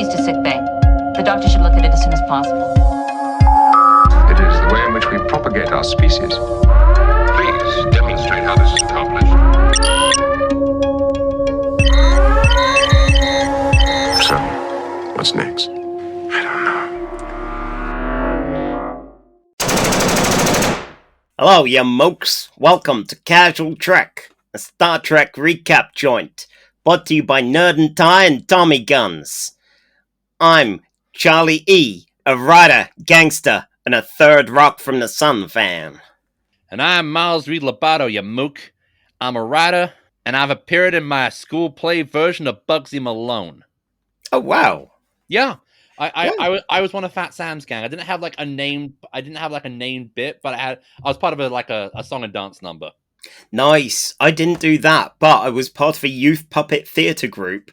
She's to sick bay. The doctor should look at it as soon as possible. It is the way in which we propagate our species. Please demonstrate how this is accomplished. So, what's next? I don't know. Hello, you mokes. Welcome to Casual Trek, a Star Trek recap joint, brought to you by Nerd and Tie and Tommy Guns. I'm Charlie E., a writer, gangster, and a third Rock from the Sun fan. And I'm Miles Reed Lobato, you mook. I'm a writer, and I've appeared in my school play version of Bugsy Malone. Oh, wow. Yeah. I was one of Fat Sam's gang. I didn't have like a named bit, but I was part of a song and dance number. Nice. I didn't do that, but I was part of a youth puppet theatre group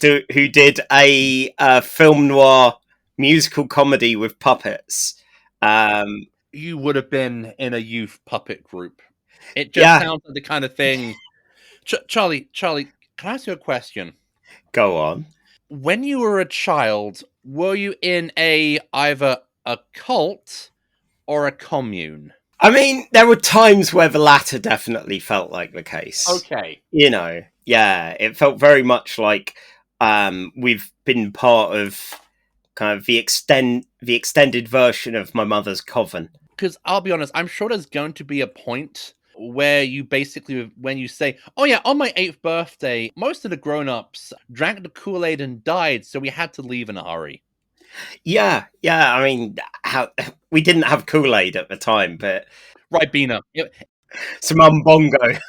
who did a film noir musical comedy with puppets. You would have been in a youth puppet group. It just sounds like the kind of thing. Charlie, can I ask you a question? Go on. When you were a child, were you in either a cult or a commune? I mean, there were times where the latter definitely felt like the case. Okay. You know, yeah, it felt very much like we've been part of kind of the extended version of my mother's coven. Because I'll be honest, I'm sure there's going to be a point where you basically, when you say, oh yeah, on my 8th birthday, most of the grown-ups drank the Kool-Aid and died, so we had to leave in a hurry. Yeah, I mean, we didn't have Kool-Aid at the time, but... Ribena. Some umbongo.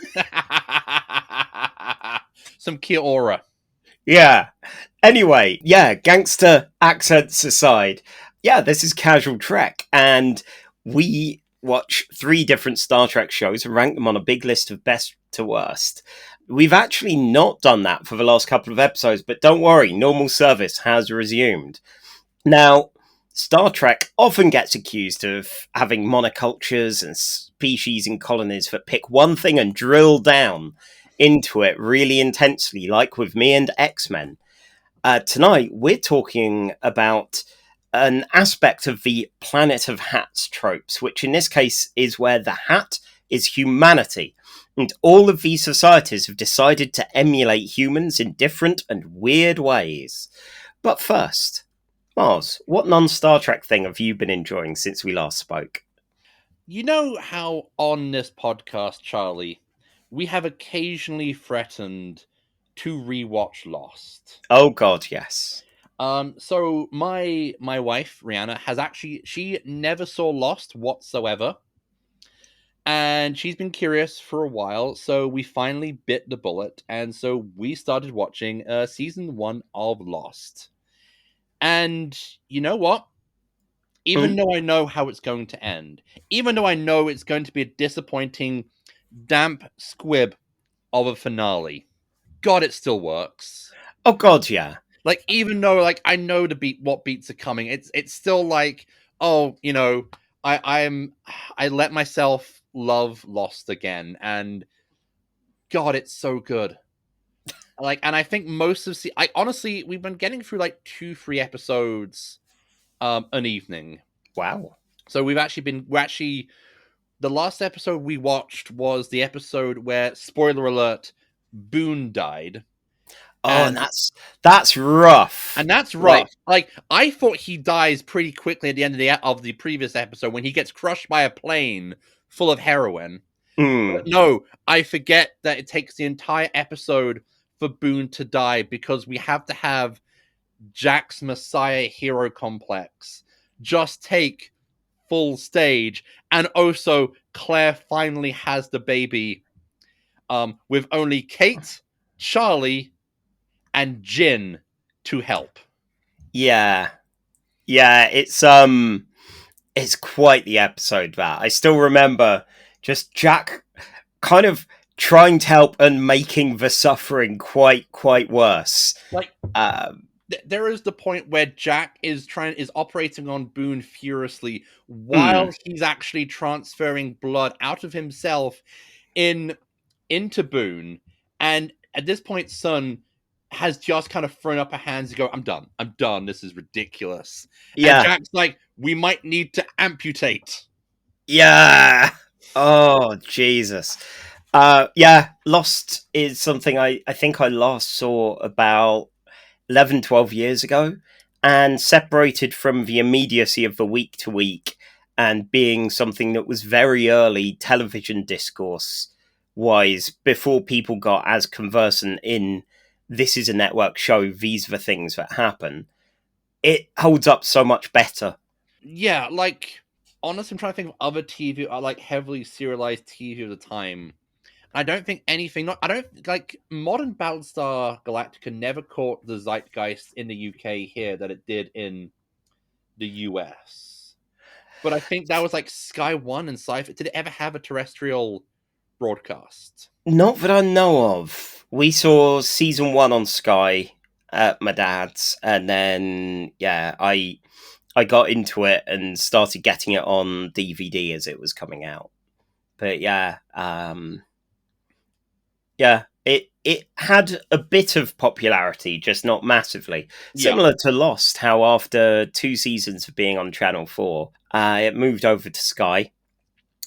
Some Kia Ora. Yeah. Anyway, gangster accents aside, this is Casual Trek, and we watch 3 different Star Trek shows and rank them on a big list of best to worst. We've actually not done that for the last couple of episodes, but don't worry, normal service has resumed. Now, Star Trek often gets accused of having monocultures and species and colonies that pick one thing and drill down into it really intensely, like with me and X-Men. Tonight, we're talking about an aspect of the Planet of Hats tropes, which in this case is where the hat is humanity. And all of these societies have decided to emulate humans in different and weird ways. But first, Mars, what non-Star Trek thing have you been enjoying since we last spoke? You know how on this podcast, Charlie, we have occasionally threatened to rewatch Lost. Oh God, yes. So my wife, Rihanna, she never saw Lost whatsoever. And she's been curious for a while, so we finally bit the bullet, and so we started watching season 1 of Lost. And you know what? Even though I know how it's going to end, even though I know it's going to be a disappointing, damp squib of a finale, God, it still works. Oh God, yeah. Like, even though I know what beats are coming, it's still like, oh, you know, I let myself love Lost again, and God, it's so good. And I think most of honestly, we've been getting through 2-3 episodes an evening. Wow. So we're actually the last episode we watched was the episode where, spoiler alert, Boone died. Oh, and that's rough. And that's rough. I thought he dies pretty quickly at the end of the previous episode when he gets crushed by a plane full of heroin. But no, I forget that it takes the entire episode for Boone to die because we have to have Jack's Messiah hero complex just take full stage. And also, Claire finally has the baby with only Kate, Charlie, and Jin to help. Yeah, it's quite the episode, that. I still remember just Jack kind of trying to help and making the suffering quite worse. There is the point where Jack is operating on Boone furiously while he's actually transferring blood out of himself into Boone. And at this point, son, has just kind of thrown up her hands and go, I'm done, this is ridiculous. And Yeah. Jack's like, we might need to amputate. Yeah. Oh, Jesus. Yeah, Lost is something I think I last saw about 11, 12 years ago, and separated from the immediacy of the week to week and being something that was very early television discourse wise, before people got as conversant in this is a network show, these are the things that happen. It holds up so much better. Yeah, like, honestly, I'm trying to think of other TV, like heavily serialized TV of the time. I don't think anything. I don't like modern Battlestar Galactica never caught the zeitgeist in the UK here that it did in the US. But I think that was like Sky One and Sci-Fi. Did it ever have a terrestrial broadcast? Not that I know of. We saw season 1 on Sky at my dad's, and then I got into it and started getting it on DVD as it was coming out. But it had a bit of popularity, just not massively. Yeah. Similar to Lost, how after 2 seasons of being on Channel 4, it moved over to Sky.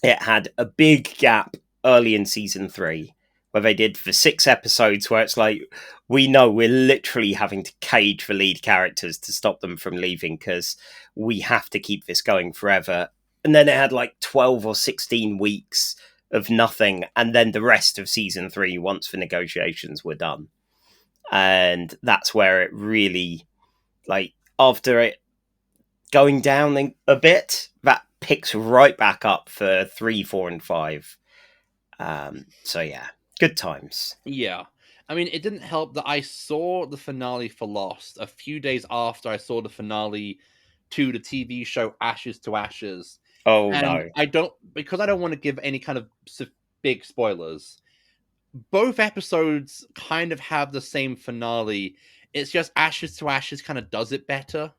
It had a big gap early in season 3 where they did the 6 episodes where it's like, we know we're literally having to cage the lead characters to stop them from leaving because we have to keep this going forever. And then it had like 12 or 16 weeks of nothing, and then the rest of season 3 once the negotiations were done. And that's where it really, like, after it going down a bit, that picks right back up for 3, 4, and 5. So yeah, good times. Yeah. I mean, it didn't help that I saw the finale for Lost a few days after I saw the finale to the TV show Ashes to Ashes. Oh And no. I don't want to give any kind of big spoilers. Both episodes kind of have the same finale. It's just Ashes to Ashes kind of does it better.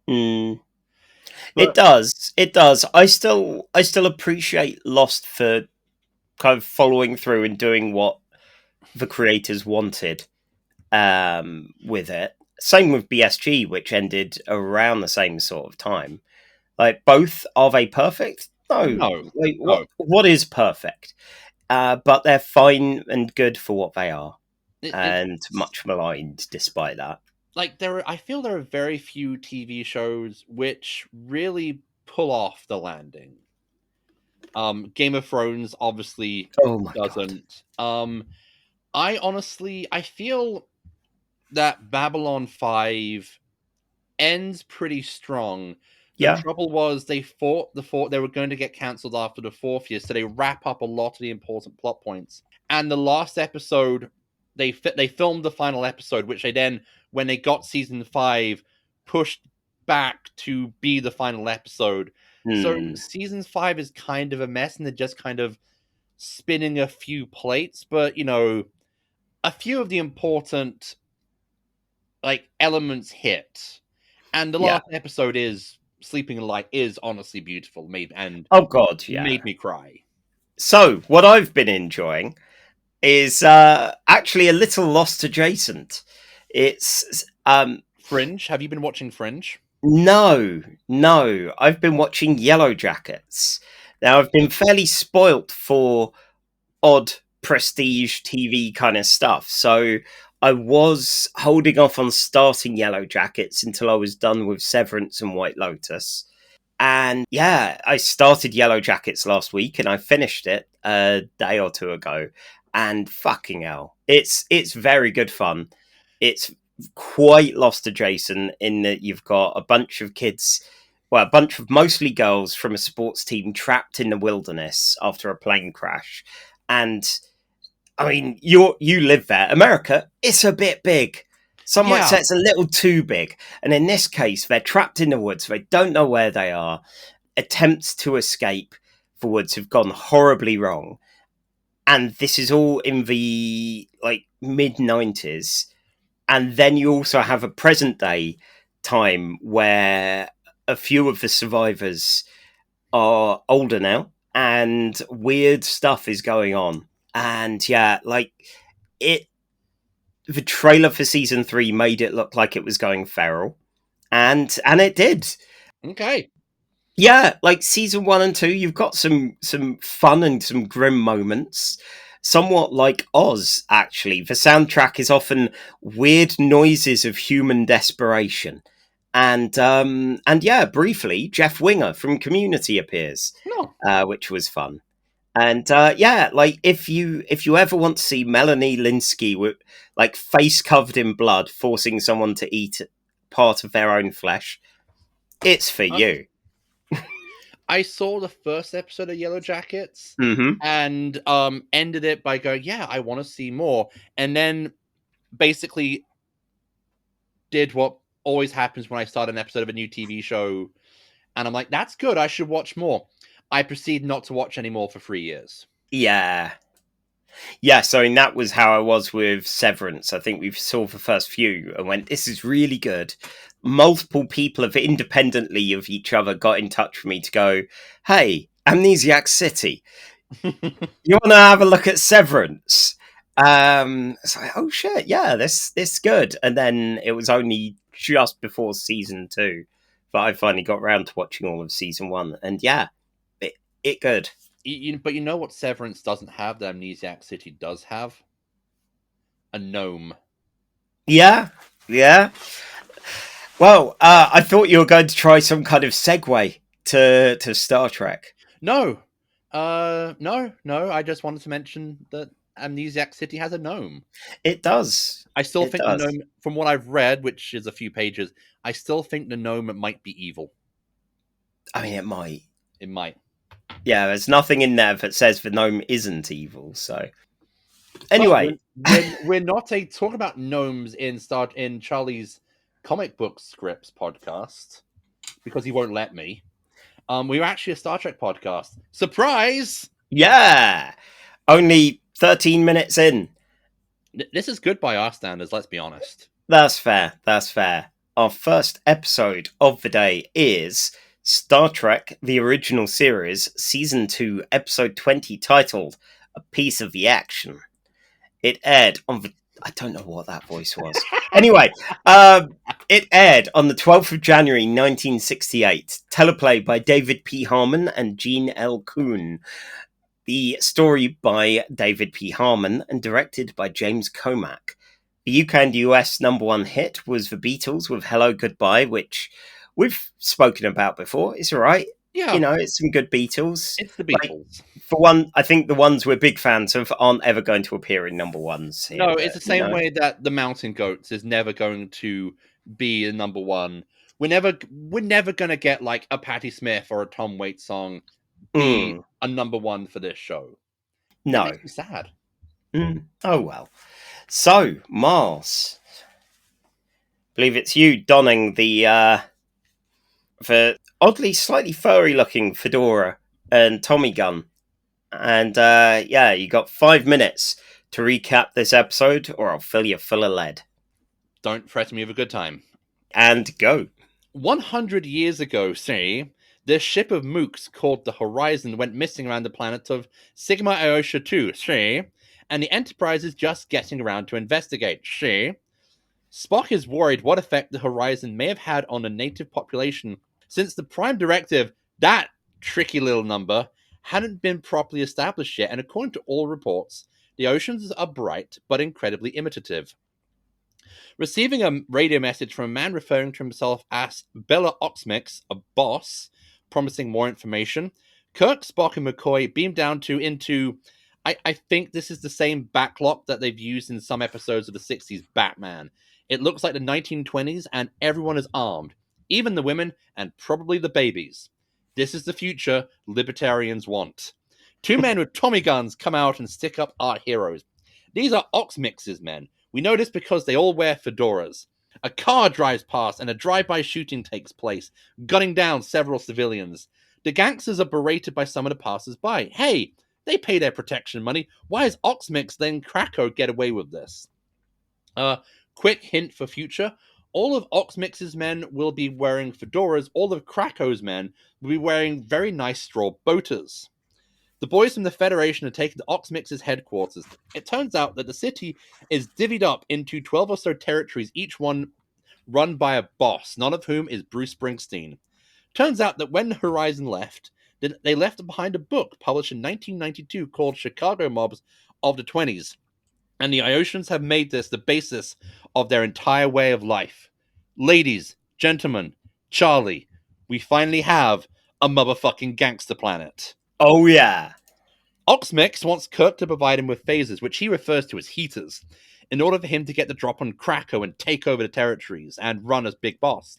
It But does. It does. I still appreciate Lost for kind of following through and doing what the creators wanted with it. Same with BSG, which ended around the same sort of time. Like, both, are they perfect? No. No. Like, No. what is perfect? But they're fine and good for what they are, and much maligned despite that. Like, I feel there are very few TV shows which really pull off the landing. Game of Thrones obviously doesn't. God. I feel that Babylon 5 ends pretty strong. The trouble was they were going to get cancelled after the 4th year, so they wrap up a lot of the important plot points. And the last episode, they filmed the final episode, which they then, when they got season 5, pushed back to be the final episode. So season 5 is kind of a mess, and they're just kind of spinning a few plates, but a few of the important elements hit. And the last episode is Sleeping in Light is honestly beautiful, made me cry. So what I've been enjoying is actually a little Lost adjacent. It's Fringe. Have you been watching Fringe? No. I've been watching Yellowjackets. Now, I've been fairly spoilt for odd prestige TV kind of stuff, so I was holding off on starting Yellowjackets until I was done with Severance and White Lotus. And yeah, I started Yellowjackets last week and I finished it a day or two ago. And fucking hell, it's very good fun. It's quite Lost adjacent in that you've got a bunch of kids, well, a bunch of mostly girls from a sports team trapped in the wilderness after a plane crash. And I mean, you live there. America, it's a bit big. Some might say it's a little too big. And in this case, they're trapped in the woods. They don't know where they are. Attempts to escape the woods have gone horribly wrong. And this is all in the mid-90s. And then you also have a present day time where a few of the survivors are older now and weird stuff is going on. And yeah, the trailer for season 3 made it look like it was going feral, and it did. Okay. Yeah, like season 1 and 2, you've got some fun and some grim moments. Somewhat like Oz, actually. The soundtrack is often weird noises of human desperation. And yeah, briefly, Jeff Winger from Community appears, No. which was fun. And yeah, like if you ever want to see Melanie Linsky with like face covered in blood forcing someone to eat part of their own flesh, it's for you. I saw the first episode of Yellowjackets Mm-hmm. and ended it by going, yeah, I want to see more. And then basically did what always happens when I start an episode of a new TV show. And I'm like, that's good. I should watch more. I proceed not to watch anymore for 3 years. Yeah. Yeah, so and that was how I was with Severance. I think we saw the first few and went, this is really good. Multiple people have independently of each other got in touch with me to go, hey, Amnesiac City, you want to have a look at Severance? It's like, oh shit, yeah, this good. And then it was only just before season 2 that I finally got around to watching all of season 1. And yeah, it good. But you know what Severance doesn't have that Amnesiac City does have? A gnome. Yeah. Well, I thought you were going to try some kind of segue to Star Trek. No. No. I just wanted to mention that Amnesiac City has a gnome. It does. I still think the gnome, from what I've read, which is a few pages, I still think the gnome might be evil. I mean, it might. It might. Yeah, there's nothing in there that says the gnome isn't evil. So, anyway, we're not talk about gnomes in Charlie's comic book scripts podcast because he won't let me. We're actually a Star Trek podcast. Surprise! Yeah, only 13 minutes in. This is good by our standards. Let's be honest. That's fair. Our first episode of the day is Star Trek: The Original Series, Season 2, Episode 20, titled "A Piece of the Action." It aired on the... I don't know what that voice was. Anyway, it aired on the 12th of January, 1968. Teleplay by David P. Harmon and Gene L. Kuhn. The story by David P. Harmon and directed by James Comack. The UK and US #1 hit was The Beatles with Hello Goodbye, which we've spoken about before. It's all right. Yeah. You know, it's some good Beatles. It's the Beatles. Like, for one, I think the ones we're big fans of aren't ever going to appear in #1s. Here, no, it's the same way that the Mountain Goats is never going to be a #1. We're never going to get like a Patti Smith or a Tom Waits song be a #1 for this show. No. That makes me sad. Oh well. So, Mars. I believe it's you donning the oddly slightly furry looking fedora and Tommy gun. And yeah, you got 5 minutes to recap this episode or I'll fill you full of lead. Don't threaten me with a good time. And go. 100 years ago, say, this ship of mooks called the Horizon went missing around the planet of Sigma Iosha 2, say, and the Enterprise is just getting around to investigate, say. Spock is worried what effect the Horizon may have had on the native population since the Prime Directive, that tricky little number, hadn't been properly established yet, and according to all reports, the oceans are bright but incredibly imitative. Receiving a radio message from a man referring to himself as Bella Oxmix, a boss, promising more information, Kirk, Spock, and McCoy beam down into... I think this is the same backlot that they've used in some episodes of the 60s Batman. It looks like the 1920s, and everyone is armed. Even the women, and probably the babies. This is the future libertarians want. 2 men with Tommy guns come out and stick up our heroes. These are Oxmix's men. We know this because they all wear fedoras. A car drives past and a drive-by shooting takes place, gunning down several civilians. The gangsters are berated by some of the passers-by. Hey, they pay their protection money. Why is Oxmix letting Krakow get away with this? Quick hint for future. All of Oxmix's men will be wearing fedoras. All of Krakow's men will be wearing very nice straw boaters. The boys from the Federation are taken to Oxmix's headquarters. It turns out that the city is divvied up into 12 or so territories, each one run by a boss, none of whom is Bruce Springsteen. Turns out that when Horizon left, they left behind a book published in 1992 called Chicago Mobs of the 20s. And the Iosians have made this the basis of their entire way of life. Ladies, gentlemen, Charlie, we finally have a motherfucking gangster planet. Oh, yeah. Oxmix wants Kirk to provide him with phasers, which he refers to as heaters, in order for him to get the drop on Krakow and take over the territories and run as Big Boss.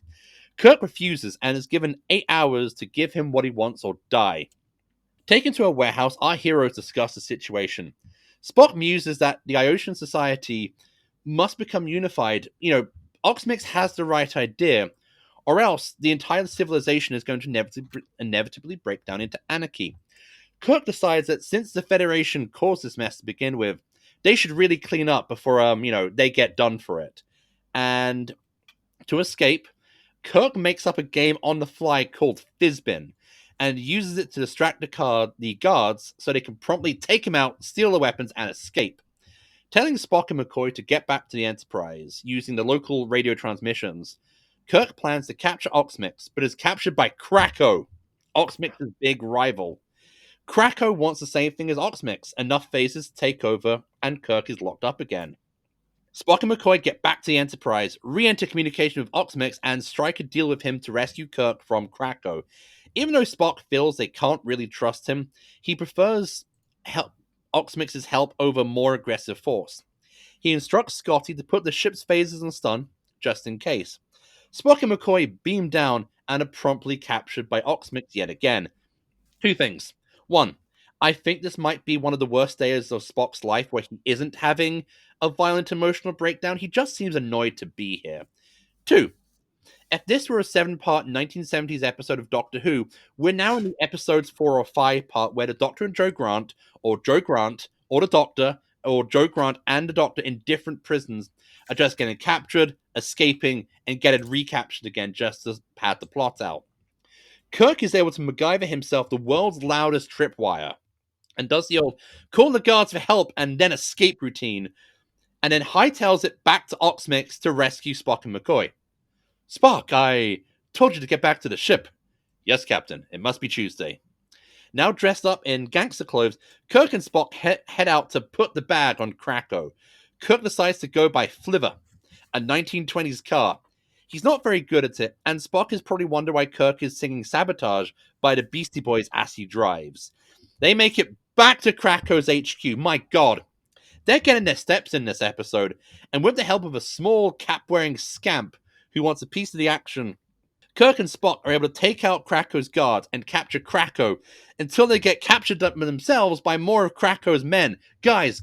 Kirk refuses and is given 8 hours to give him what he wants or die. Taken to a warehouse, our heroes discuss the situation. Spock muses that the Iosian society must become unified. Oxmix has the right idea, or else the entire civilization is going to inevitably break down into anarchy. Kirk decides that since the Federation caused this mess to begin with, they should really clean up before, they get done for it. And to escape, Kirk makes up a game on the fly called Fizzbin, and uses it to distract the guards so they can promptly take him out, steal the weapons, and escape. Telling Spock and McCoy to get back to the Enterprise using the local radio transmissions, Kirk plans to capture Oxmix, but is captured by Krakow, Oxmix's big rival. Krakow wants the same thing as Oxmix, enough phases to take over, and Kirk is locked up again. Spock and McCoy get back to the Enterprise, re-enter communication with Oxmix, and strike a deal with him to rescue Kirk from Krakow. Even though Spock feels they can't really trust him, he prefers Oxmix's help over more aggressive force. He instructs Scotty to put the ship's phasers on stun, just in case. Spock and McCoy beam down and are promptly captured by Oxmix yet again. 2 things. 1, I think this might be one of the worst days of Spock's life where he isn't having a violent emotional breakdown. He just seems annoyed to be here. 2, if this were a 7-part 1970s episode of Doctor Who, we're now in the episodes 4 or 5 part where the Doctor and Joe Grant, or Joe Grant, or the Doctor, or Joe Grant and the Doctor in different prisons are just getting captured, escaping, and getting recaptured again just to pad the plot out. Kirk is able to MacGyver himself the world's loudest tripwire, and does the old call the guards for help and then escape routine, and then hightails it back to Oxmix to rescue Spock and McCoy. Spock, I told you to get back to the ship. Yes, Captain. It must be Tuesday. Now dressed up in gangster clothes, Kirk and Spock head out to put the bag on Krakow. Kirk decides to go by Flivver, a 1920s car. He's not very good at it, and Spock is probably wondering why Kirk is singing Sabotage by the Beastie Boys as he drives. They make it back to Krakow's HQ. My god. They're getting their steps in this episode, and with the help of a small cap-wearing scamp who wants a piece of the action, Kirk and Spock are able to take out Krakow's guards and capture Krakow until they get captured themselves by more of Krakow's men. Guys,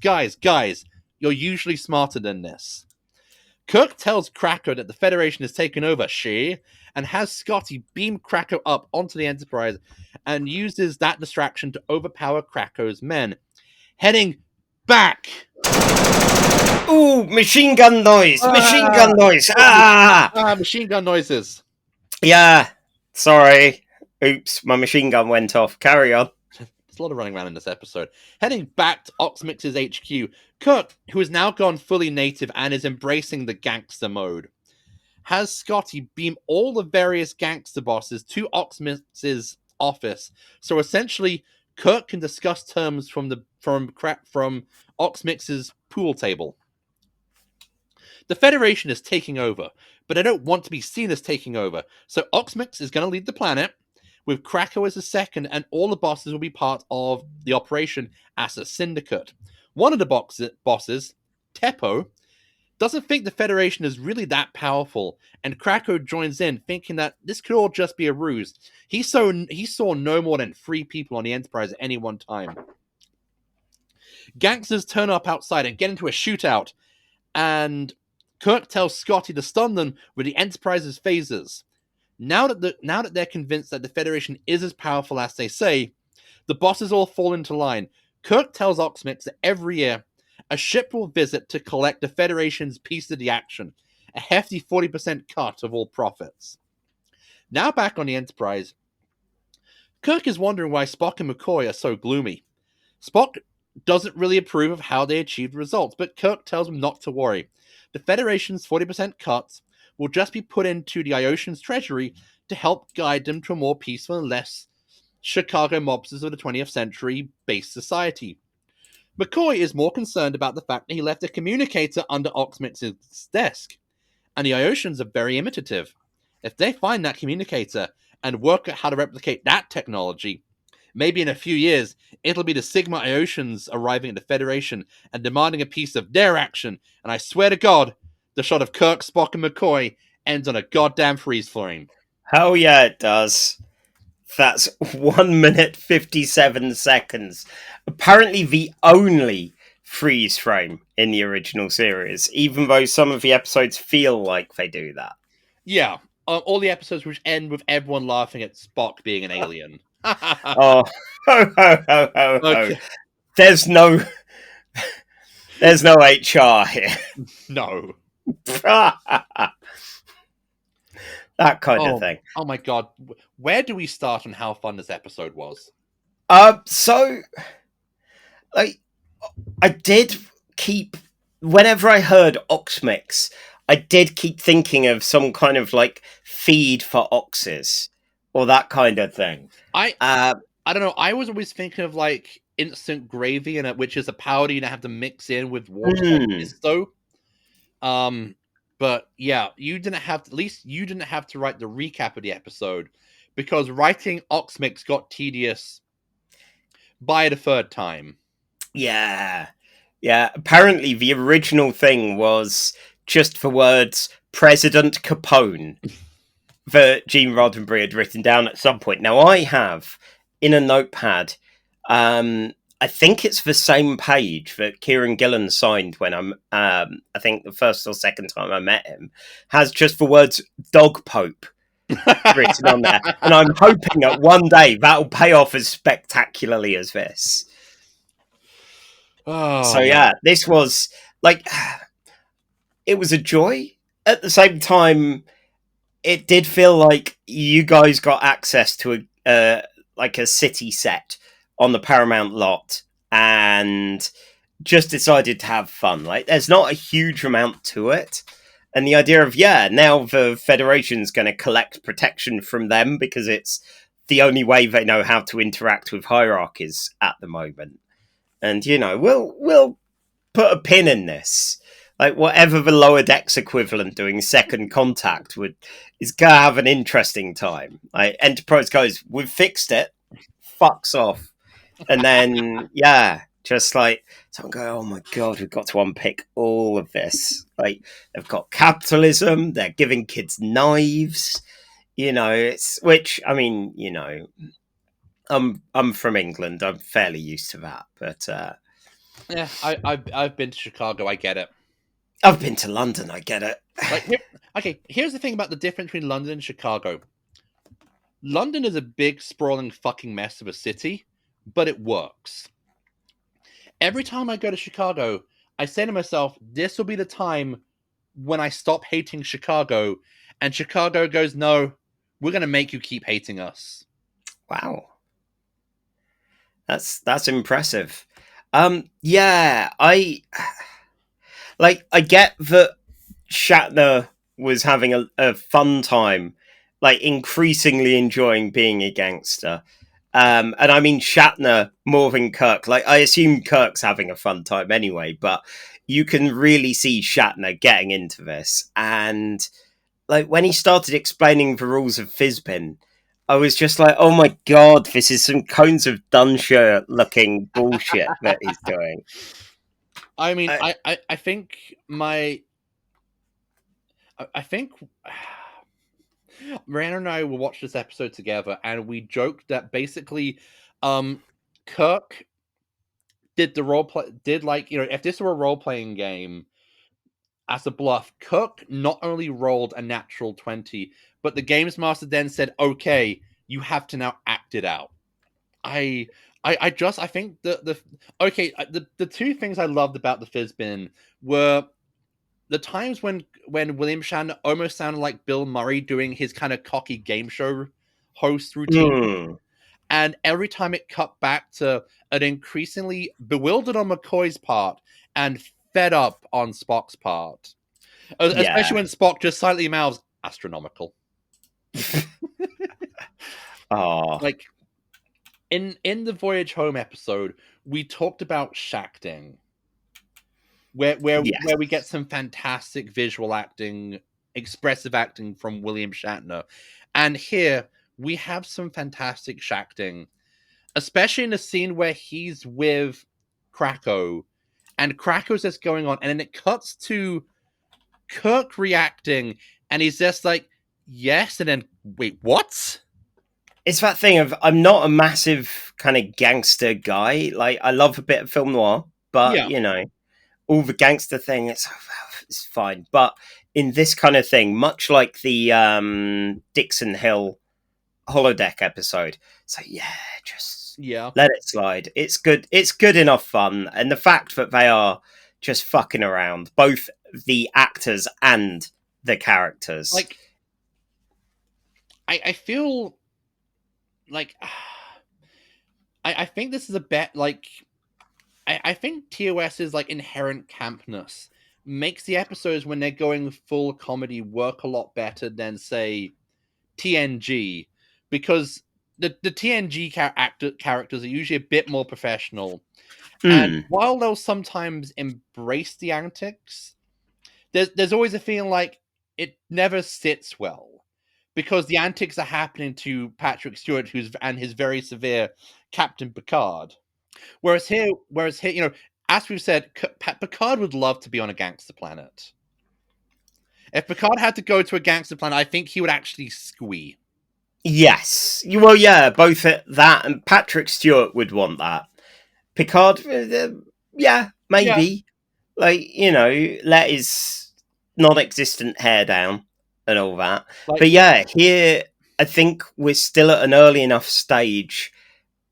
you're usually smarter than this. Kirk tells Krakow that the Federation has taken over, and has Scotty beam Krakow up onto the Enterprise and uses that distraction to overpower Krakow's men. Heading back. Ooh, machine gun noise! Machine gun noise! Machine gun noises. Yeah, sorry. Oops, my machine gun went off. Carry on. There's a lot of running around in this episode. Heading back to Oxmix's HQ, Kirk, who has now gone fully native and is embracing the gangster mode, has Scotty beam all the various gangster bosses to Oxmix's office. So essentially, Kirk can discuss terms from Oxmix's pool table. The Federation is taking over, but I don't want to be seen as taking over. So Oxmix is going to lead the planet, with Krakow as a second, and all the bosses will be part of the operation as a syndicate. One of the bosses, Teppo, doesn't think the Federation is really that powerful, and Krakow joins in, thinking that this could all just be a ruse. He saw no more than 3 people on the Enterprise at any one time. Gangsters turn up outside and get into a shootout, and Kirk tells Scotty to stun them with the Enterprise's phasers. Now that they're convinced that the Federation is as powerful as they say, the bosses all fall into line. Kirk tells Oxmix that every year, a ship will visit to collect the Federation's piece of the action, a hefty 40% cut of all profits. Now back on the Enterprise, Kirk is wondering why Spock and McCoy are so gloomy. Spock doesn't really approve of how they achieved results, but Kirk tells him not to worry. The Federation's 40% cuts will just be put into the Ioshan's treasury to help guide them to a more peaceful and less Chicago mobsters of the 20th century based society. McCoy is more concerned about the fact that he left a communicator under Oxmix's desk, and the Ioshan's are very imitative. If they find that communicator and work out how to replicate that technology, maybe in a few years, it'll be the Sigma Ioshan's arriving at the Federation and demanding a piece of their action, and I swear to God, the shot of Kirk, Spock, and McCoy ends on a goddamn freeze frame. Hell yeah, it does. That's 1 minute 57 seconds. Apparently the only freeze frame in the original series, even though some of the episodes feel like they do that. Yeah, all the episodes which end with everyone laughing at Spock being an alien. Oh, ho, ho, ho, ho, ho. Okay. There's no HR here. No. That kind of thing. Oh my God. Where do we start on how fun this episode was? So, like, I did keep, whenever I heard Oxmix, I did keep thinking of some kind of, like, feed for oxes, or that kind of thing. I don't know. I was always thinking of, like, instant gravy, which is a powder you have to mix in with water. But yeah, you didn't have to write the recap of the episode, because writing Oxmix got tedious by the third time. Yeah. Apparently, the original thing was just for words President Capone that Gene Roddenberry had written down at some point. Now, I have in a notepad. I think it's the same page that Kieran Gillen signed when I think the first or second time I met him, has just the words Dog Pope written on there. And I'm hoping that one day that'll pay off as spectacularly as this. So yeah, this was like, it was a joy. At the same time, it did feel like you guys got access to a city set on the Paramount lot and just decided to have fun. Like, there's not a huge amount to it. And the idea of, now the Federation's going to collect protection from them because it's the only way they know how to interact with hierarchies at the moment. And, we'll put a pin in this. Like, whatever the lower decks equivalent doing second contact is going to have an interesting time. Like, Enterprise goes, we've fixed it. Fucks off. And then, just like, someone go, oh my God, we've got to unpick all of this. Like, they've got capitalism, they're giving kids knives, which, I mean, I'm from England, I'm fairly used to that, but... yeah, I've been to Chicago, I get it. I've been to London, I get it. Here's the thing about the difference between London and Chicago. London is a big, sprawling fucking mess of a city, but it works. Every time I go to Chicago, I say to myself, this will be the time when I stop hating Chicago, and Chicago goes, no, we're going to make you keep hating us. Wow. That's impressive. I get that Shatner was having a fun time, like increasingly enjoying being a gangster. And I mean Shatner more than Kirk. Like, I assume Kirk's having a fun time anyway, but you can really see Shatner getting into this. And like, when he started explaining the rules of Fizzbin, I was just like, oh my God, this is some Cones of Dunshire looking bullshit that he's doing. I mean, I think Ryan and I will watch this episode together, and we joked that basically, Kirk did the role play. If this were a role playing game, as a bluff, Kirk not only rolled a natural 20, but the games master then said, "Okay, you have to now act it out." I think the two things I loved about the Fizzbin were the times when William Shatner almost sounded like Bill Murray doing his kind of cocky game show host routine. And every time it cut back to an increasingly bewildered on McCoy's part and fed up on Spock's part. Especially when Spock just silently mouths, astronomical. Oh. Like, in the Voyage Home episode, we talked about Shacting, where we get some fantastic visual acting, expressive acting from William Shatner. And here, we have some fantastic Shacting, especially in the scene where he's with Krakow, and Krakow's just going on, and then it cuts to Kirk reacting, and he's just like, yes, and then, wait, what? It's that thing of, I'm not a massive kind of gangster guy. Like, I love a bit of film noir, but, you know, all the gangster thing, it's fine. But in this kind of thing, much like the Dixon Hill holodeck episode, it's like, just let it slide. It's good. It's good enough fun. And the fact that they are just fucking around, both the actors and the characters. Like, I feel like I think this is a bet. Like, I think TOS's like inherent campness makes the episodes when they're going full comedy work a lot better than, say, TNG, because the TNG characters are usually a bit more professional, and while they'll sometimes embrace the antics, there's always a feeling like it never sits well, because the antics are happening to Patrick Stewart, and his very severe Captain Picard. Whereas here, you know, as we've said, Picard would love to be on a gangster planet. If Picard had to go to a gangster planet, I think he would actually squee. Yes. Well, yeah, both that and Patrick Stewart would want that. Picard, yeah, maybe. Yeah. Like, you know, let his non-existent hair down and all that. Like, but yeah, here, I think we're still at an early enough stage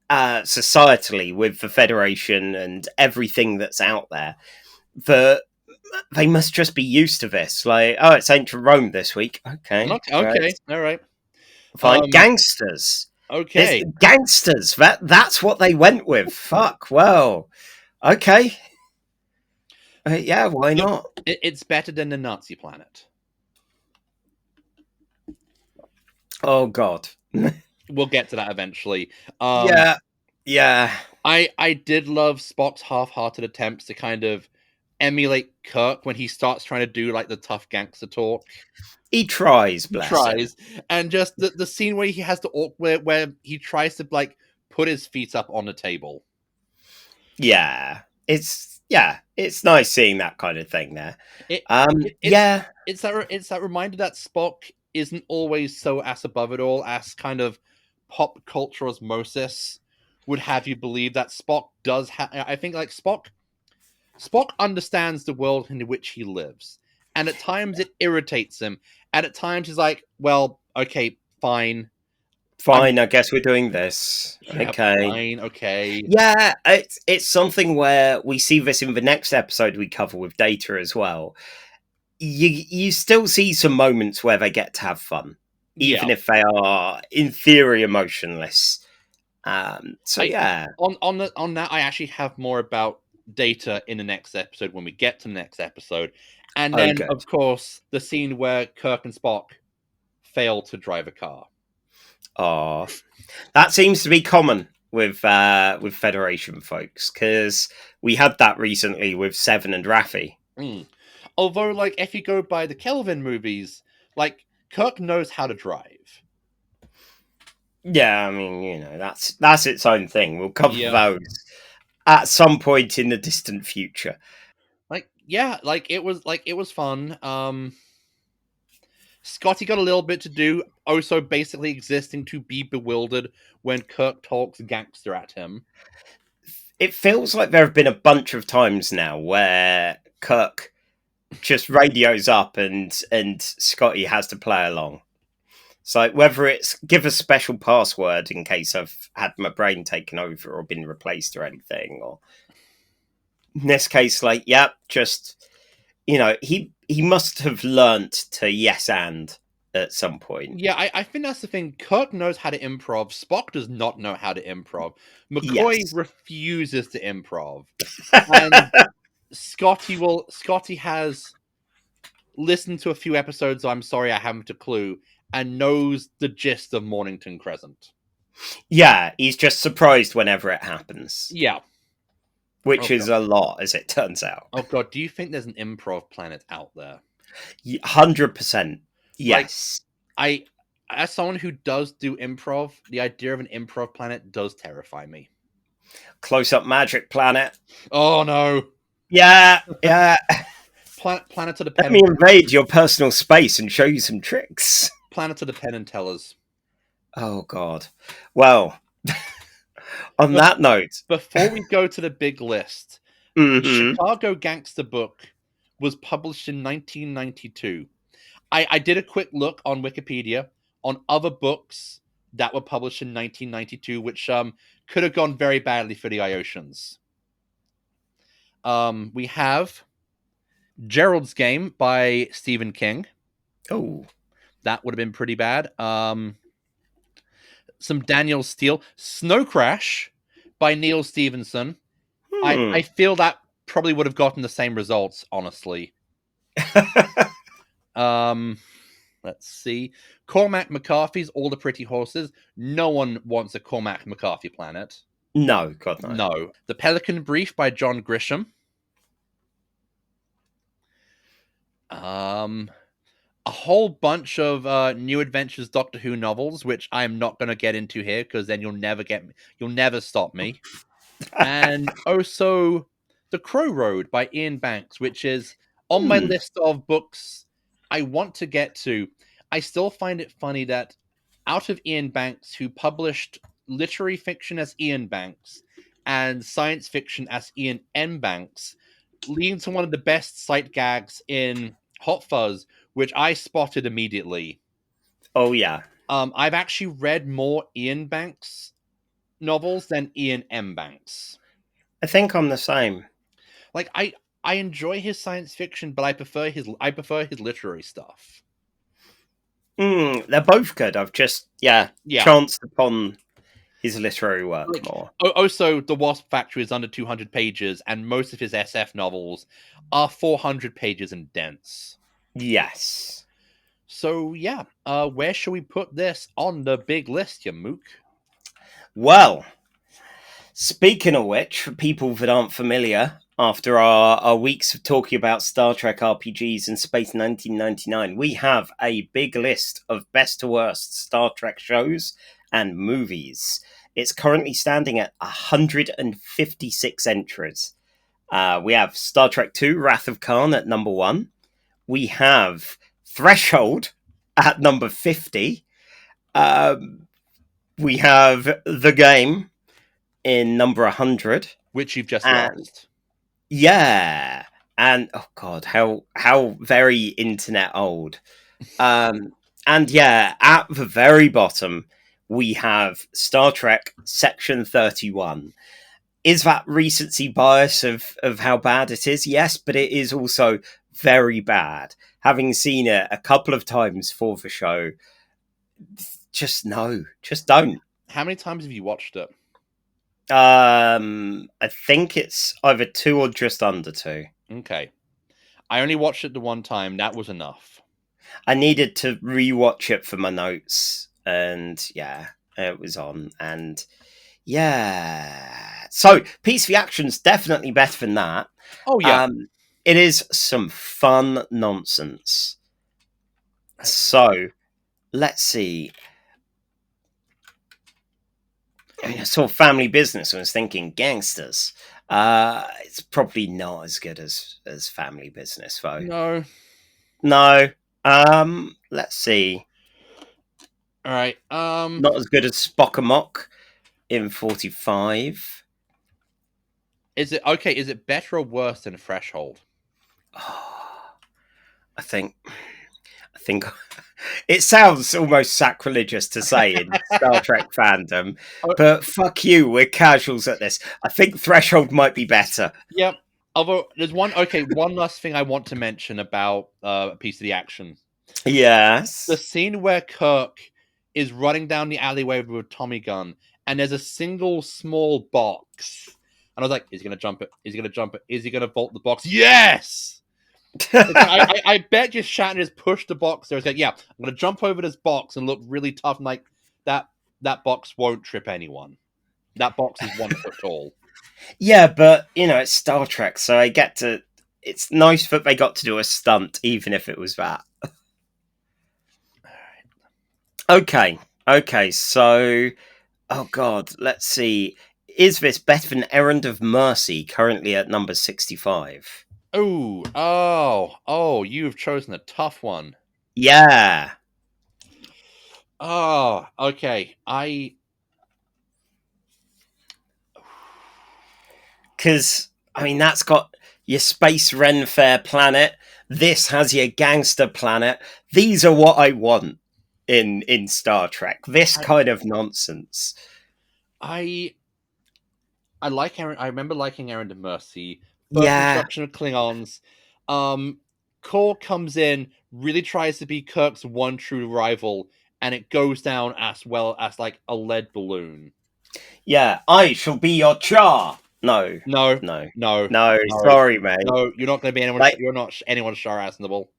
societally with the Federation and everything that's out there that they must just be used to this. Like, oh, it's ancient Rome this week. Okay. Right. All right. Fine. Gangsters. Okay. Gangsters. That's what they went with. Fuck. Well, okay. Yeah, why not? It's better than the Nazi planet. Oh, God. We'll get to that eventually. Yeah. I did love Spock's half-hearted attempts to kind of emulate Kirk when he starts trying to do like the tough gangster talk. He tries, bless him. And just the scene where he has to where he tries to like put his feet up on the table. Yeah, it's nice seeing that kind of thing there. It's that reminder that Spock isn't always so ass above it all as kind of pop culture osmosis would have you believe that Spock does have. I think like Spock understands the world in which he lives, and at times it irritates him, and at times he's like, well, okay, fine, I guess we're doing this. Yeah, okay. Fine, okay. Yeah, it's something where we see this in the next episode we cover with Data as well. You still see some moments where they get to have fun, even if they are in theory emotionless. On that, I actually have more about Data in the next episode when we get to the next episode, and then of course the scene where Kirk and Spock fail to drive a car. Oh, that seems to be common with Federation folks, because we had that recently with Seven and Raffi. Although, like, if you go by the Kelvin movies, like, Kirk knows how to drive. Yeah, I mean, you know, that's its own thing. We'll cover those at some point in the distant future. It was fun. Scotty got a little bit to do, also basically existing to be bewildered when Kirk talks gangster at him. It feels like there have been a bunch of times now where Kirk just radios up and Scotty has to play along. So whether it's give a special password in case I've had my brain taken over or been replaced or anything, or in this case, just, you know, he must have learnt to yes and at some point. Yeah, I think that's the thing. Kirk knows how to improv. Spock does not know how to improv. McCoy Yes. refuses to improv. And Scotty has listened to a few episodes of I'm Sorry I Haven't a Clue and knows the gist of Mornington Crescent. Yeah, he's just surprised whenever it happens. Yeah. Which is a lot, as it turns out. Oh god, do you think there's an improv planet out there? 100%. Yes. As someone who does do improv, the idea of an improv planet does terrify me. Close-up magic planet. Oh no. Yeah. Planet to the Let me invade your personal space and show you some tricks. Planet to the Penn and Tellers. Oh god. Well, on that note, before we go to the big list, Chicago Gangster Book was published in 1992. I did a quick look on Wikipedia on other books that were published in 1992, which could have gone very badly for the Iosians. We have Gerald's Game by Stephen King. Oh, that would have been pretty bad. Some Daniel Steele. Snow Crash by Neil Stevenson. I feel that probably would have gotten the same results, honestly. Let's see. Cormac McCarthy's All the Pretty Horses. No one wants a Cormac McCarthy planet. No, God, no. No. The Pelican Brief by John Grisham. A whole bunch of New Adventures Doctor Who novels, which I'm not going to get into here because then you'll never stop me. And also The Crow Road by Ian Banks, which is on my list of books I want to get to. I still find it funny that out of Ian Banks, who published literary fiction as Ian Banks and science fiction as Ian M. Banks, leading to one of the best sight gags in Hot Fuzz, which I spotted immediately. Oh, yeah. I've actually read more Ian Banks novels than Ian M. Banks. I think I'm the same. Like, I enjoy his science fiction, but I prefer his literary stuff. They're both good. I've just, chanced upon his literary work more. Also, The Wasp Factory is under 200 pages, and most of his SF novels are 400 pages and dense. Yes. So, yeah, where shall we put this on the big list, you mook? Well, speaking of which, for people that aren't familiar, after our weeks of talking about Star Trek RPGs and Space 1999, we have a big list of best to worst Star Trek shows and movies. It's currently standing at 156 entries. We have Star Trek II, Wrath of Khan at number 1. We have Threshold at number 50. We have The Game in number 100. Which you've just lost. Yeah. And, oh God, how very internet old. And yeah, at the very bottom, we have Star Trek Section 31. Is that recency bias of how bad it is? Yes, but it is also very bad. Having seen it a couple of times for the show, just don't. How many times have you watched it? I think it's either 2 or just under 2. Okay. I only watched it the one time. That was enough. I needed to rewatch it for my notes, and yeah, it was on, and yeah. So, Piece of the Action's definitely better than that. Oh, yeah. It is some fun nonsense. So, let's see. I saw Family Business and was thinking gangsters. It's probably not as good as Family Business, though. No. Let's see. All right. Not as good as Spock Amok in 45. Is it better or worse than Threshold? I think it sounds almost sacrilegious to say in Star Trek fandom, but fuck you, we're casuals at this. I think Threshold might be better. Yep. Although there's one last thing I want to mention about a Piece of the Action. Yes. The scene where Kirk is running down the alleyway with a Tommy gun, and there's a single small box. And I was like, is he going to jump it? Is he going to jump it? Is he going to vault the box? Yes! I bet you Shatner just pushed the box there. He's like, yeah, I'm going to jump over this box and look really tough. And like, that box won't trip anyone. That box is 1 foot tall. Yeah, but, it's Star Trek, so I get to... It's nice that they got to do a stunt, even if it was that. Okay, so... Oh, God, let's see. Is this better than Errand of Mercy, currently at number 65? Oh, you've chosen a tough one. Yeah. Oh, okay. Because, that's got your space Ren Fair planet. This has your gangster planet. These are what I want in Star Trek. This kind of nonsense. I remember liking Errand of Mercy. Yeah. Introduction of Klingons. Core comes in, really tries to be Kirk's one true rival, and it goes down as well as like a lead balloon. Yeah, I shall be your Char. No. No. Sorry, mate. No, you're not going to be anyone. You're not anyone's Char Aznable.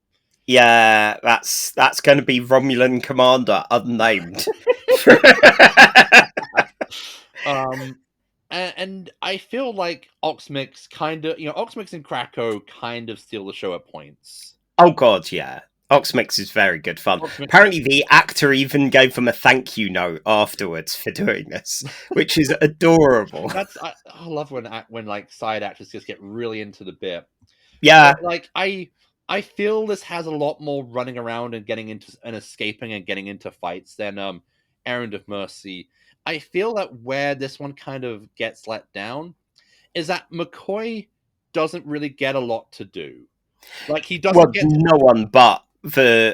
Yeah, that's going to be Romulan Commander, unnamed. And I feel like Oxmix Oxmix and Krakow kind of steal the show at points. Oh God, yeah. Oxmix is very good fun. Apparently the actor even gave them a thank you note afterwards for doing this, which is adorable. I love when like side actors just get really into the bit. Yeah. But, like I feel this has a lot more running around and getting into and escaping and getting into fights than Errand of Mercy. I feel that where this one kind of gets let down is that McCoy doesn't really get a lot to do. Like he doesn't get no one but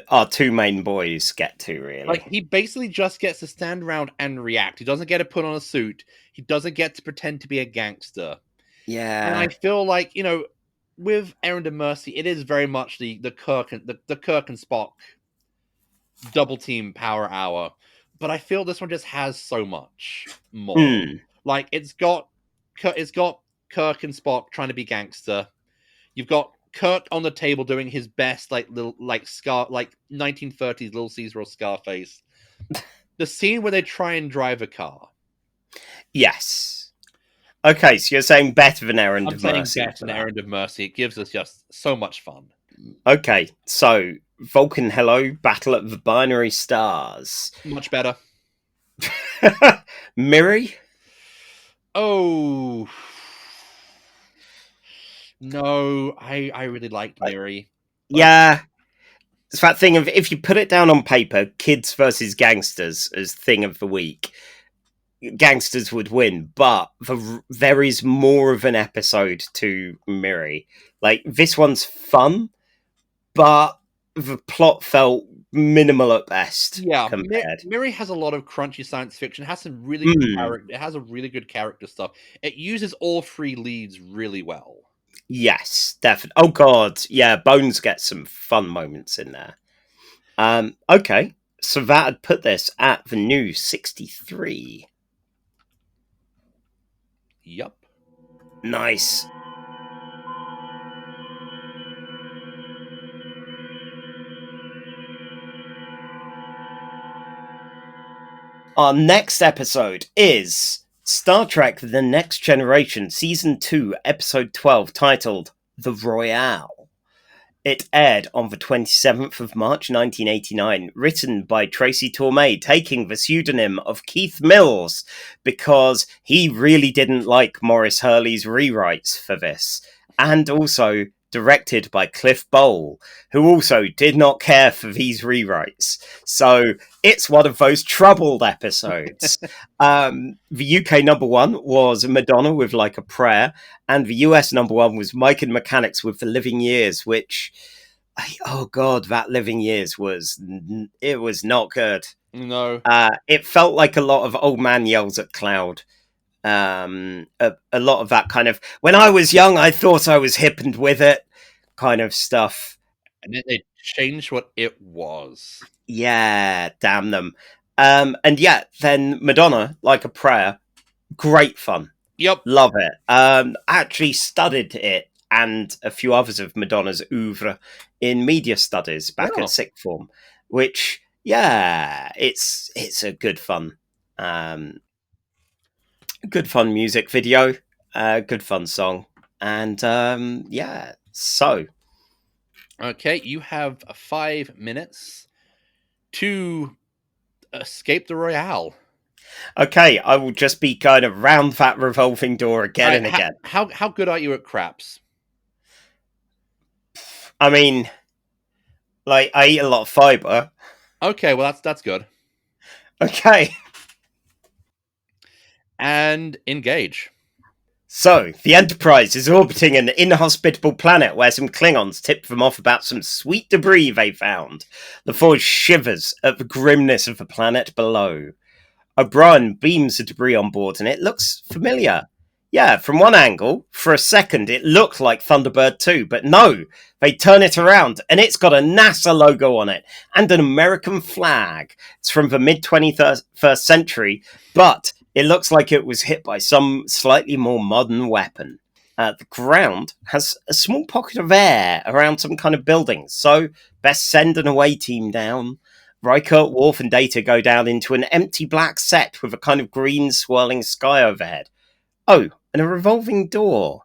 our two main boys get to, really. Like he basically just gets to stand around and react. He doesn't get to put on a suit. He doesn't get to pretend to be a gangster. Yeah. And I feel like, with Errand of Mercy, it is very much the Kirk and the Kirk and Spock double team power hour. But I feel this one just has so much more. Like it's got Kirk and Spock trying to be gangster. You've got Kirk on the table doing his best, like little, like 1930s Little Caesar or Scarface. The scene where they try and drive a car. Yes. Okay, so you're saying better than Errand of Mercy. I'm saying better than Errand of Mercy. It gives us just so much fun. Okay, so Vulcan Hello, Battle at the Binary Stars. Much better. Miri? Oh. No, I really liked Miri. Yeah. It's that thing of, if you put it down on paper, kids versus gangsters as thing of the week, gangsters would win, but there is more of an episode to Miri. Like, this one's fun, but the plot felt minimal at best. Yeah, compared. Miri has a lot of crunchy science fiction. It has some really good character. It has a really good character stuff. It uses all three leads really well. Yes, definitely. Oh God, yeah. Bones gets some fun moments in there. Okay, so that'd put this at the new 63. Yup. Nice. Our next episode is Star Trek The Next Generation, Season 2, Episode 12, titled The Royale. It aired on the 27th of March 1989, written by Tracy Torme, taking the pseudonym of Keith Mills, because he really didn't like Maurice Hurley's rewrites for this, and also directed by Cliff Bowl, who also did not care for these rewrites. So it's one of those troubled episodes. The UK number one was Madonna with Like a Prayer, and the US number one was Mike and Mechanics with The Living Years, which, oh God, that Living Years was not good. No. It felt like a lot of Old Man Yells at Cloud. A lot of that kind of, when I was young, I thought I was hip and with it kind of stuff. And then they changed what it was. Yeah, damn them. And yeah, then Madonna, Like a Prayer, great fun. Yep. Love it. Actually studied it and a few others of Madonna's oeuvre in media studies back Oh. at sixth form, which, yeah, it's a good fun. Good fun music video, good fun song. And yeah, so. Okay, you have 5 minutes to escape the Royale. Okay, I will just be kind of round that revolving door again and again. How good are you at craps? I mean, like, I eat a lot of fibre. Okay, well that's good. Okay. And engage. So, the Enterprise is orbiting an inhospitable planet where some Klingons tip them off about some sweet debris they found. The Forge shivers at the grimness of the planet below. O'Brien beams the debris on board and it looks familiar. Yeah, from one angle, for a second, it looked like Thunderbird 2, but no, they turn it around and it's got a NASA logo on it and an American flag. It's from the mid-21st century, but it looks like it was hit by some slightly more modern weapon. The ground has a small pocket of air around some kind of building, so best send an away team down. Riker, Worf, and Data go down into an empty black set with a kind of green swirling sky overhead. Oh, and a revolving door.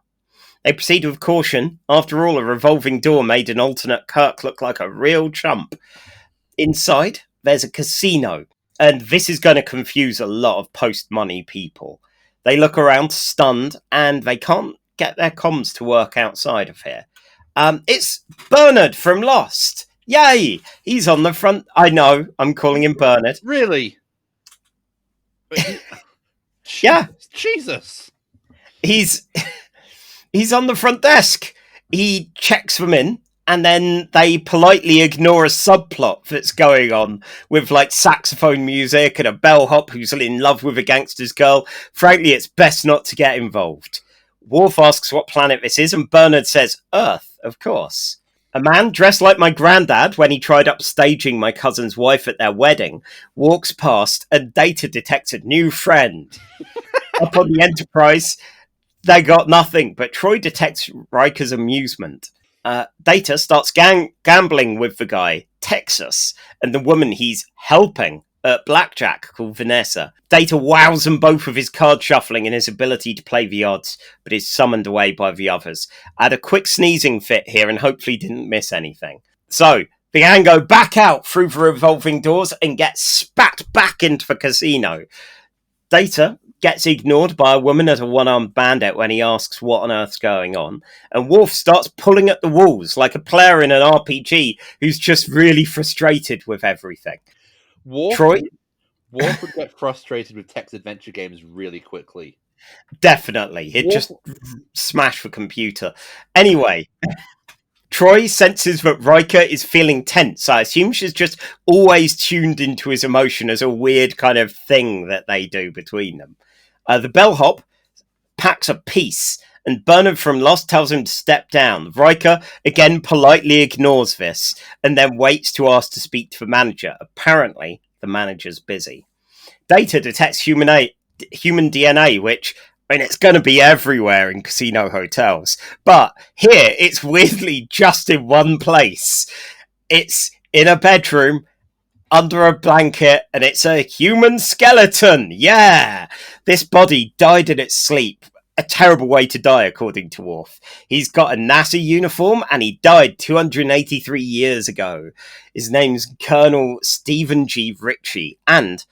They proceed with caution. After all, a revolving door made an alternate Kirk look like a real chump. Inside, there's a casino, and this is going to confuse a lot of post-money people. They look around stunned, and they can't get their comms to work outside of here. It's Bernard from Lost. Yay! He's on the front. I know, I'm calling him Bernard. Really? Yeah. Jesus. He's on the front desk. He checks them in, and then they politely ignore a subplot that's going on with like saxophone music and a bellhop who's in love with a gangster's girl. Frankly, it's best not to get involved. Worf asks what planet this is, and Bernard says Earth, of course. A man dressed like my granddad when he tried upstaging my cousin's wife at their wedding walks past, and Data detects a new friend. Up on the Enterprise, they got nothing, but Troy detects Riker's amusement. Data starts gambling with the guy, Texas, and the woman he's helping at blackjack called Vanessa. Data wows them both with his card shuffling and his ability to play the odds, but is summoned away by the others. I had a quick sneezing fit here and hopefully didn't miss anything. So, the gang go back out through the revolving doors and get spat back into the casino. Data gets ignored by a woman as a one-armed bandit when he asks what on earth's going on, and Worf starts pulling at the walls like a player in an RPG who's just really frustrated with everything. Troy? Worf would get frustrated with text adventure games really quickly. Definitely. It just smashed the computer. Anyway, Troy senses that Riker is feeling tense. I assume she's just always tuned into his emotion as a weird kind of thing that they do between them. The bellhop packs a piece, and Bernard from Lost tells him to step down. Riker again politely ignores this, and then waits to ask to speak to the manager. Apparently, the manager's busy. Data detects human DNA, which, I mean, it's going to be everywhere in casino hotels. But here, it's weirdly just in one place. It's in a bedroom, under a blanket, and it's a human skeleton. Yeah! This body died in its sleep. A terrible way to die, according to Worf. He's got a NASA uniform, and he died 283 years ago. His name's Colonel Stephen G. Ritchie, and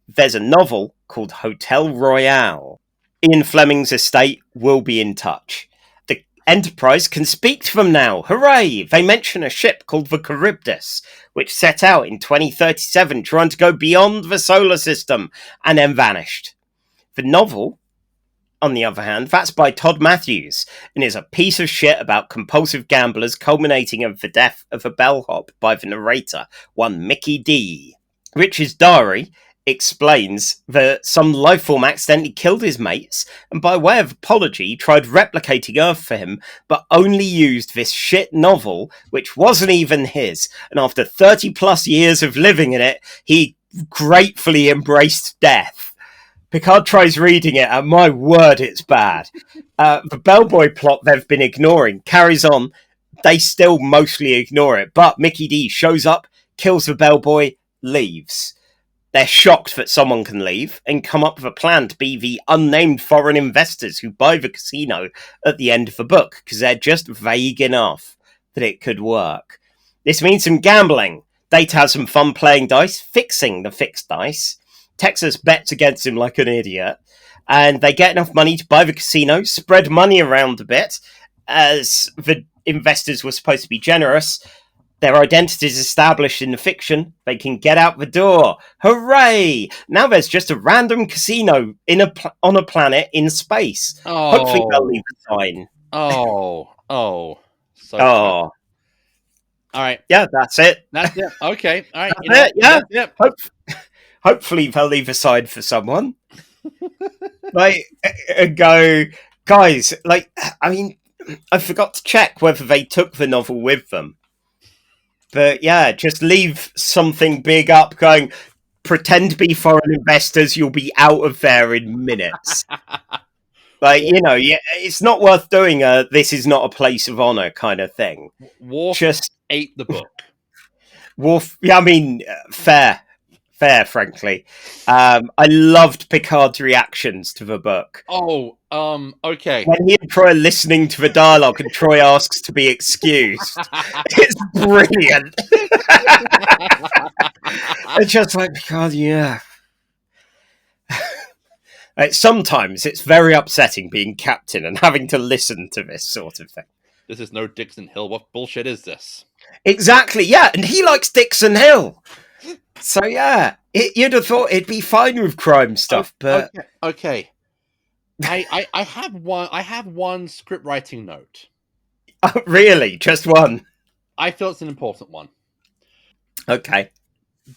there's a novel called Hotel Royale. Ian Fleming's estate will be in touch. The Enterprise can speak to them now. Hooray! They mention a ship called the Charybdis, which set out in 2037 trying to go beyond the solar system and then vanished. The novel, on the other hand, that's by Todd Matthews and is a piece of shit about compulsive gamblers culminating in the death of a bellhop by the narrator, one Mickey D. Rich's diary explains that some life form accidentally killed his mates, and by way of apology tried replicating Earth for him, but only used this shit novel, which wasn't even his. And after 30 plus years of living in it, he gratefully embraced death. Picard tries reading it, and my word, it's bad. The bellboy plot they've been ignoring carries on. They still mostly ignore it, but Mickey D shows up, kills the bellboy, leaves. They're shocked that someone can leave and come up with a plan to be the unnamed foreign investors who buy the casino at the end of the book, because they're just vague enough that it could work. This means some gambling. Data has some fun playing dice, fixing the fixed dice. Texas bets against him like an idiot, and they get enough money to buy the casino, spread money around a bit, as the investors were supposed to be generous. Their identities established in the fiction, they can get out the door. Hooray! Now there's just a random casino on a planet in space. Hopefully they'll leave a sign. So All right. Yeah, that's it. That's it. Okay. All right. That's it, yeah. Yep. Hopefully they'll leave a sign for someone. Like, go, guys, like, I mean, I forgot to check whether they took the novel with them. But yeah, just leave something big up going, pretend to be foreign investors, you'll be out of there in minutes. Like, you know, yeah, it's not worth doing a this is not a place of honor kind of thing. Worf just ate the book. Worf, yeah, I mean, fair, frankly. I loved Picard's reactions to the book. Okay. When he and Troy are listening to the dialogue and Troy asks to be excused, it's brilliant. It's just like, Picard, yeah. Like, sometimes it's very upsetting being captain and having to listen to this sort of thing. This is no Dixon Hill. What bullshit is this? Exactly, yeah, and he likes Dixon Hill. So yeah, you'd have thought it'd be fine with crime stuff, but okay. I have one script writing note. Oh, really? Just one? I feel it's an important one. Okay.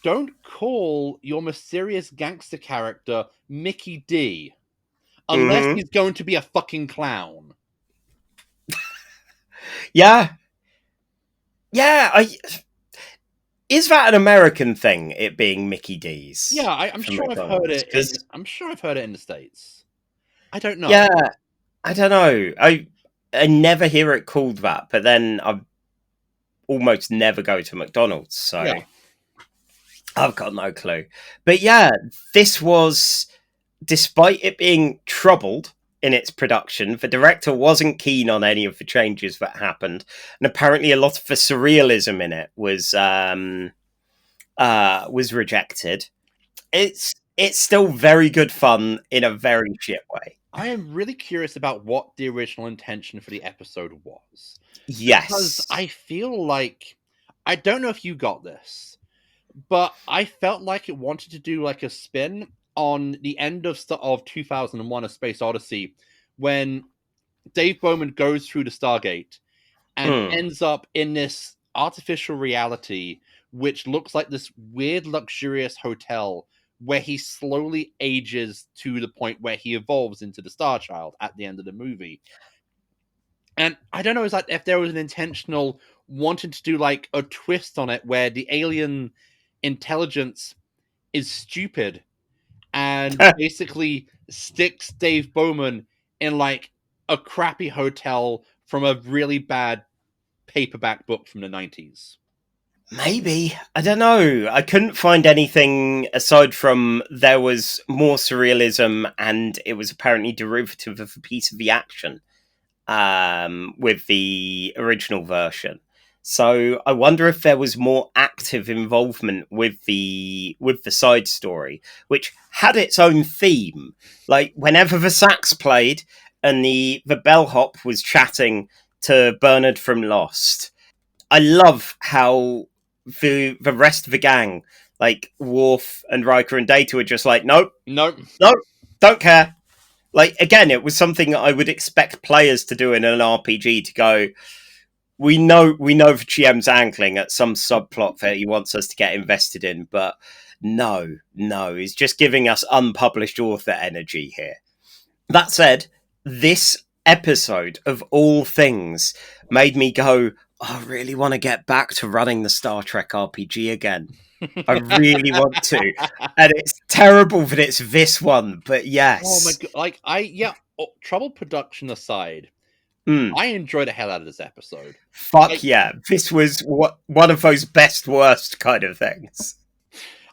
Don't call your mysterious gangster character Mickey D unless he's going to be a fucking clown. Yeah. Yeah, is that an American thing, it being Mickey D's? Yeah, I'm sure I've heard it. I'm sure I've heard it in the States. I don't know. Yeah, I don't know. I never hear it called that, but then I almost never go to McDonald's, so yeah. I've got no clue. But yeah, this was, despite it being troubled in its production, the director wasn't keen on any of the changes that happened, and apparently a lot of the surrealism in it was rejected. It's still very good fun in a very shit way. I am really curious about what the original intention for the episode was. Yes. Because I feel like, I don't know if you got this, but I felt like it wanted to do like a spin on the end of 2001: A Space Odyssey, when Dave Bowman goes through the Stargate and ends up in this artificial reality, which looks like this weird, luxurious hotel where he slowly ages to the point where he evolves into the Star Child at the end of the movie. And I don't know if there was an intentional wanting to do like a twist on it where the alien intelligence is stupid and basically sticks Dave Bowman in like a crappy hotel from a really bad paperback book from the 90s. Maybe. I don't know. I couldn't find anything aside from there was more surrealism and it was apparently derivative of a piece of the action with the original version. So I wonder if there was more active involvement with the side story, which had its own theme. Like whenever the sax played and the bellhop was chatting to Bernard from Lost, I love how the rest of the gang, like Worf and Riker and Data, were just like, nope, don't care. Like, again, it was something I would expect players to do in an RPG, to go, we know the GM's angling at some subplot that he wants us to get invested in, but No, he's just giving us unpublished author energy here. That said, this episode, of all things, made me go, I really want to get back to running the Star Trek RPG again. I really want to. And it's terrible that it's this one, but yes. Oh my god! Trouble production aside, Mm. I enjoyed the hell out of this episode. Fuck yeah! This was one of those best worst kind of things.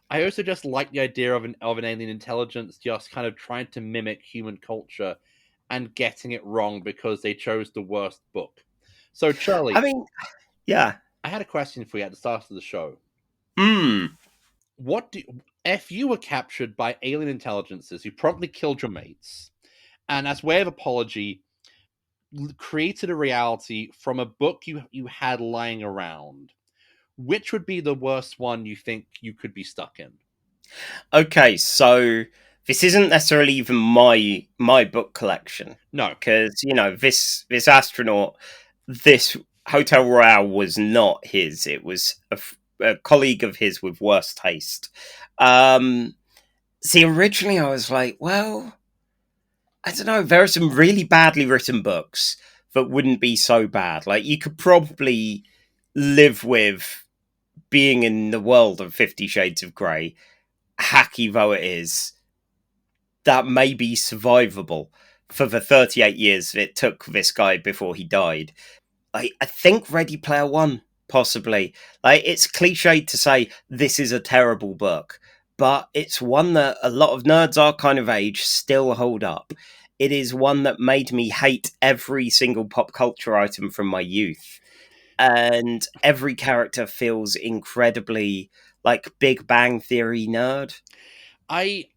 I also just like the idea of an alien intelligence just kind of trying to mimic human culture and getting it wrong because they chose the worst book. So, Charlie, I mean, yeah. I had a question for you at the start of the show. What if you were captured by alien intelligences who promptly killed your mates, and as way of apology, created a reality from a book you had lying around, which would be the worst one you think you could be stuck in? Okay, so this isn't necessarily even my book collection. No, because this astronaut, this Hotel Royale was not his. It was a colleague of his with worse taste. See, originally I was like, well, I don't know. There are some really badly written books that wouldn't be so bad. Like, you could probably live with being in the world of 50 Shades of Grey, hacky though it is. That may be survivable for the 38 years it took this guy before he died. I think Ready Player One, possibly. Like, it's cliched to say this is a terrible book, but it's one that a lot of nerds our kind of age still hold up. It is one that made me hate every single pop culture item from my youth. And every character feels incredibly like Big Bang Theory nerd. I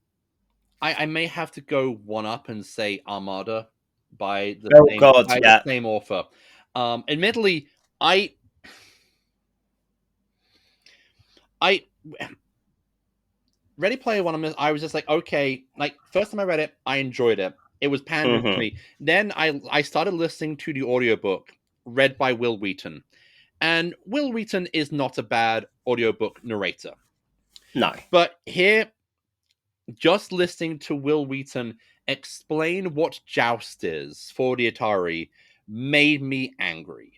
may have to go one up and say Armada by the the same author. Admittedly, I Ready Player One. I was just like, okay. Like, first time I read it, I enjoyed it. It was pandered to me. Then I started listening to the audiobook read by Will Wheaton, and Will Wheaton is not a bad audiobook narrator. No, but here, just listening to Will Wheaton explain what Joust is for the Atari made me angry.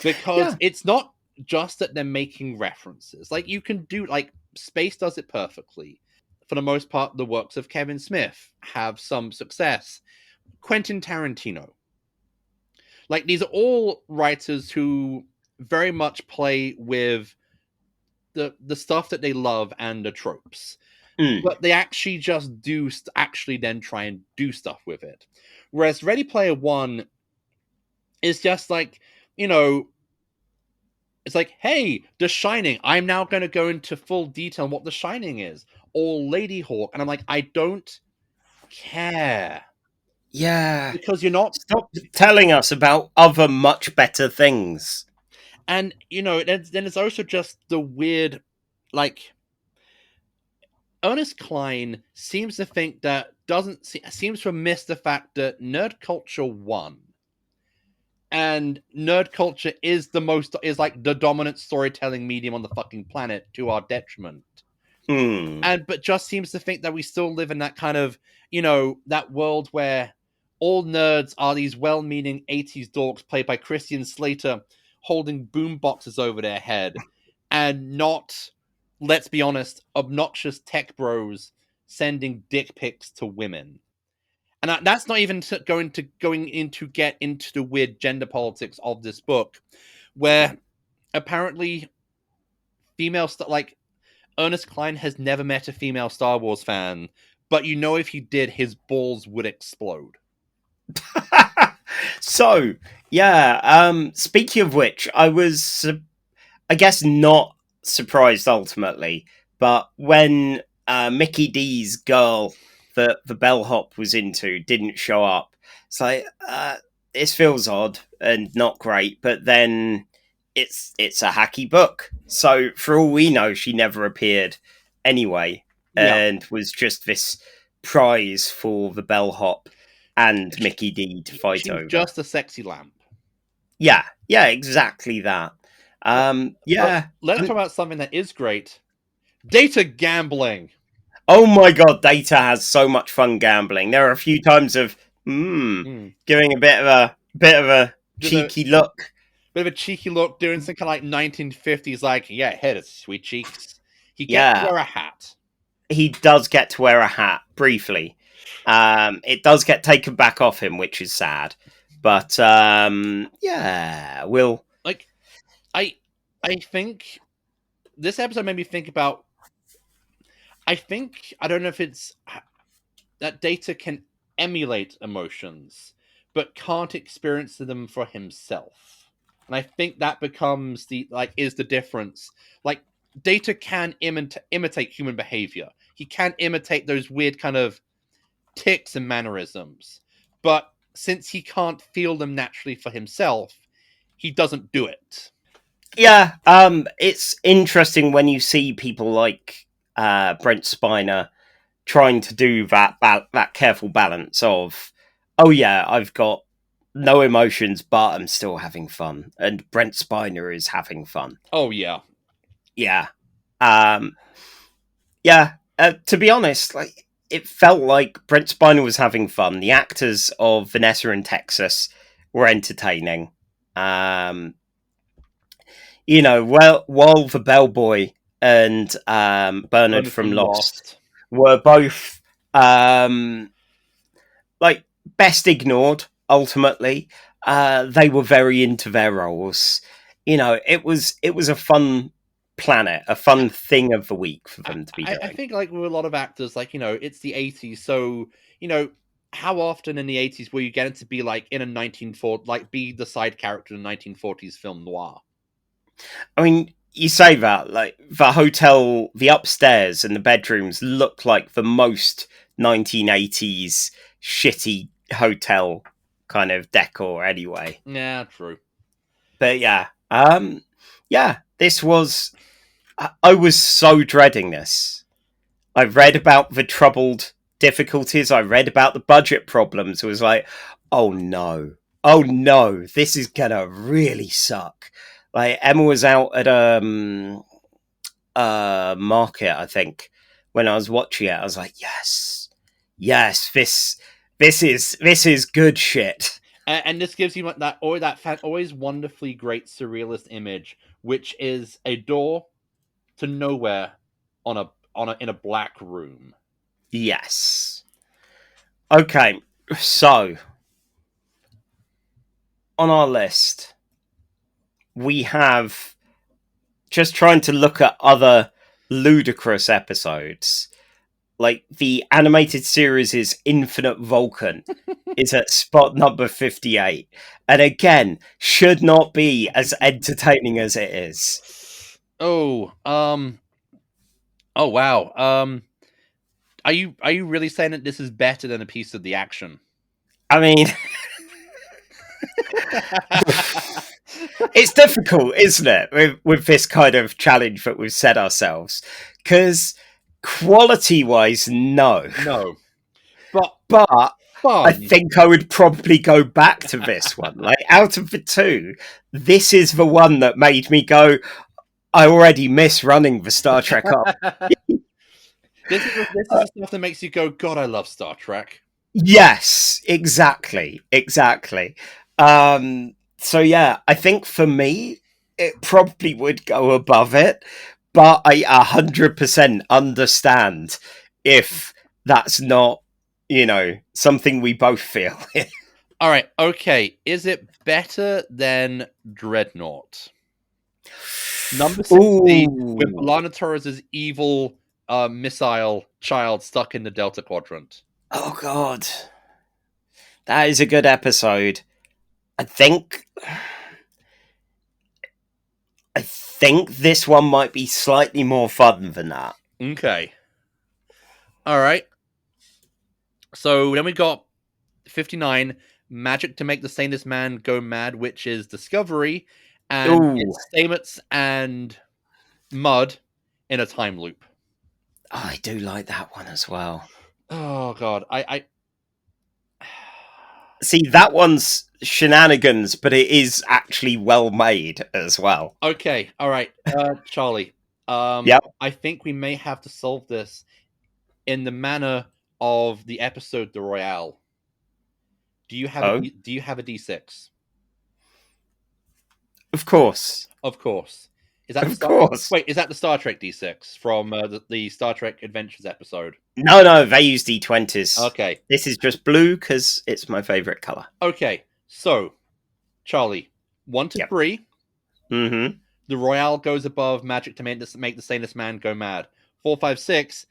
Because it's not just that they're making references. Like, you can do, like, Space does it perfectly. For the most part, the works of Kevin Smith have some success. Quentin Tarantino. Like, these are all writers who very much play with the stuff that they love and the tropes. But they actually just then try and do stuff with it. Whereas Ready Player One is just like, it's like, hey, The Shining. I'm now going to go into full detail on what The Shining is. Or Lady Hawk. And I'm like, I don't care. Yeah. Because you're not... Stop telling us about other much better things. And, then it's also just the weird, like... Ernest Cline seems to think that seems to miss the fact that nerd culture won. And nerd culture is like the dominant storytelling medium on the fucking planet to our detriment. But just seems to think that we still live in that kind of, that world where all nerds are these well-meaning 80s dorks played by Christian Slater holding boom boxes over their head and not, let's be honest, obnoxious tech bros sending dick pics to women. And that's not even going into get into the weird gender politics of this book, where apparently like Ernest Cline has never met a female Star Wars fan, but if he did, his balls would explode. So, yeah, speaking of which, I was, I guess, not surprised ultimately, but when Mickey D's girl that the bellhop was into didn't show up, it's like, this feels odd and not great, but then it's a hacky book, so for all we know she never appeared anyway, and was just this prize for the bellhop and Mickey D to fight over. Just a sexy lamp. Yeah, exactly that. Let's talk about something that is great. Data gambling. Oh my god, Data has so much fun gambling. There are a few times of giving a bit of a cheeky look. Bit of a cheeky look, doing some kind of like 1950s, like, yeah, hit it, sweet cheeks. He gets to wear a hat. He does get to wear a hat briefly. It does get taken back off him, which is sad. But yeah, we'll like. I think this episode made me think about. I don't know if it's that Data can emulate emotions, but can't experience them for himself. And I think that becomes is the difference. Like, Data can imitate human behavior. He can imitate those weird kind of tics and mannerisms. But since he can't feel them naturally for himself, he doesn't do it. Yeah, it's interesting when you see people like Brent Spiner trying to do that careful balance of, oh yeah, I've got no emotions, but I'm still having fun, and Brent Spiner is having fun. Oh yeah, yeah, yeah. To be honest, like, it felt like Brent Spiner was having fun. The actors of Vanessa and Texas were entertaining. You know, while the bellboy and Bernard from Lost were both like best ignored, ultimately, they were very into their roles. You know, it was a fun planet, a fun thing of the week for them to be doing. I think, like, with a lot of actors, like, you know, it's the 80s, so, you know, how often in the 80s were you getting to be like in a 1940s, like, be the side character in a 1940s film noir? I mean, you say that, like, the hotel, the upstairs and the bedrooms look like the most 1980s shitty hotel kind of decor anyway. Yeah, true. But yeah, this was, I was so dreading this. I read about the troubled difficulties. I read about the budget problems. It was like, oh no, this is gonna really suck. Like, Emma was out at a market, I think, when I was watching it. I was like, yes, this is good shit. And this gives you that always wonderfully great surrealist image, which is a door to nowhere in a black room. Yes. Okay, so on our list, we have, just trying to look at other ludicrous episodes, like the animated series is Infinite Vulcan is at spot number 58, and again should not be as entertaining as it is. Oh wow. Are you really saying that this is better than a piece of the action? I mean, it's difficult, isn't it, with this kind of challenge that we've set ourselves, because quality-wise, no, but I think I would probably go back to this one. Like, out of the two, this is the one that made me go, I already miss running the Star Trek up. This is the stuff that makes you go, God, I love Star Trek. Yes, exactly. So yeah, I think for me, it probably would go above it, but I 100% understand if that's not, you know, something we both feel. All right, okay. Is it better than Dreadnought? Number 16, with Lana Torres' evil missile child stuck in the Delta Quadrant. Oh god, that is a good episode. I think this one might be slightly more fun than that. Okay. All right. So then we got 59, Magic to Make the Sanest Man Go Mad, which is Discovery, and it's Stamets and Mud in a time loop. Oh, I do like that one as well. Oh god, I see, that one's shenanigans, but it is actually well made as well. Okay, all right, Charlie. Yep. I think we may have to solve this in the manner of the episode The Royale. Do you have Oh, do you have a D6? of course. Of course. Is that Of course. Wait, is that the Star Trek D6 from the Star Trek Adventures episode? No, they use D20s. Okay. This is just blue because it's my favourite colour. Okay. So, Charlie, 1 to Yep. 3. Mm-hmm. The Royale goes above magic to make the sanest man go mad. 4, 5, 6.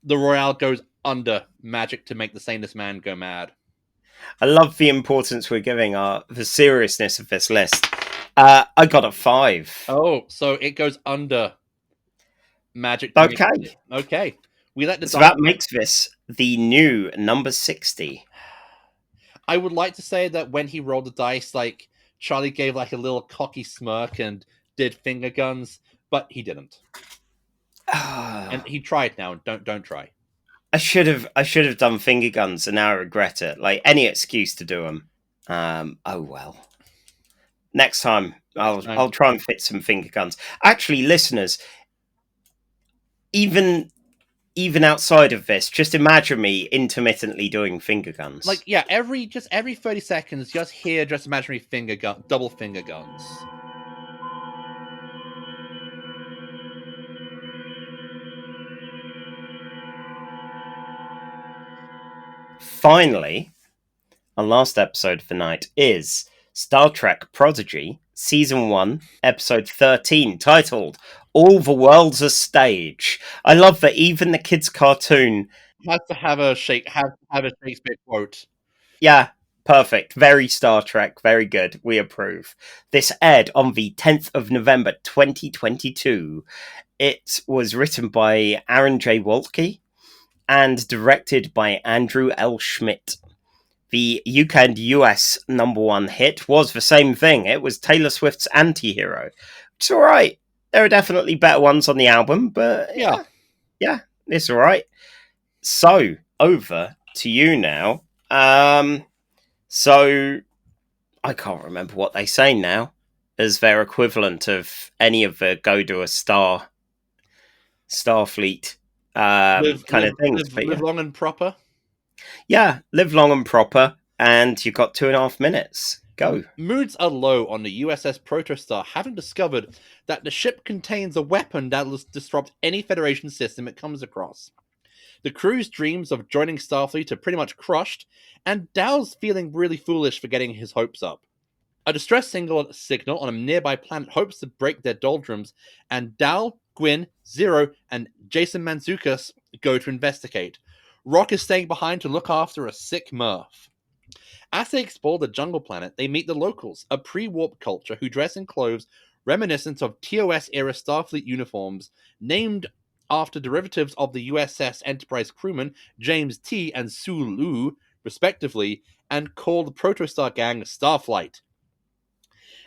The Royale goes under magic to make the sanest man go mad. I love the importance we're giving the seriousness of this list. I got a 5. Oh, so it goes under magic. Okay. Okay. We let the So that makes this the new number 60. I would like to say that when he rolled the dice, like Charlie gave like a little cocky smirk and did finger guns, but he didn't. And he tried now. Don't try. I should have done finger guns, and now I regret it. Like any excuse to do them. Oh well. Next time, I'll try and fit some finger guns. Actually, listeners, even outside of this, just imagine me intermittently doing finger guns. Like yeah, every 30 seconds, just hear just imaginary double finger guns. Finally, our last episode of the night is Star Trek Prodigy, Season 1, Episode 13, titled All the World's a Stage. I love that even the kids' cartoon Has to have a Shakespeare quote. Yeah, perfect. Very Star Trek. Very good. We approve. This aired on the 10th of November 2022. It was written by Aaron J. Waltke and directed by Andrew L. Schmidt. The UK and US #1 hit was the same thing. It was Taylor Swift's Anti-Hero. It's alright. There are definitely better ones on the album, but yeah, it's alright. So, over to you now. So I can't remember what they say now as their equivalent of any of the go to a Starfleet kind of things. Live long and proper. Yeah, live long and proper, and you've got 2.5 minutes. Go. Moods are low on the USS Protostar, having discovered that the ship contains a weapon that will disrupt any Federation system it comes across. The crew's dreams of joining Starfleet are pretty much crushed, and Dow's feeling really foolish for getting his hopes up. A distress signal on a nearby planet hopes to break their doldrums, and Dow, Gwyn, Zero, and Jason Mantzoukas go to investigate. Rock is staying behind to look after a sick Murph. As they explore the jungle planet, they meet the locals, a pre-warp culture who dress in clothes reminiscent of TOS-era Starfleet uniforms, named after derivatives of the USS Enterprise crewmen James T. and Sue Lu, respectively, and called the Protostar gang Starflight.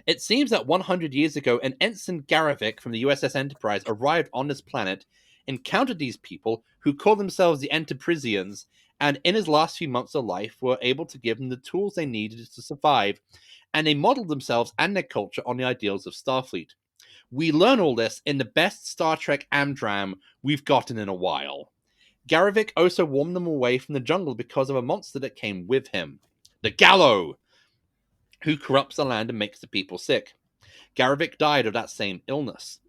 It seems that 100 years ago, an Ensign Garivik from the USS Enterprise arrived on this planet, encountered these people, who call themselves the Enterprisians, and in his last few months of life were able to give them the tools they needed to survive, and they modeled themselves and their culture on the ideals of Starfleet. We learn all this in the best Star Trek amdram we've gotten in a while. Garivik also warned them away from the jungle because of a monster that came with him, the Gallo, who corrupts the land and makes the people sick. Garivik died of that same illness.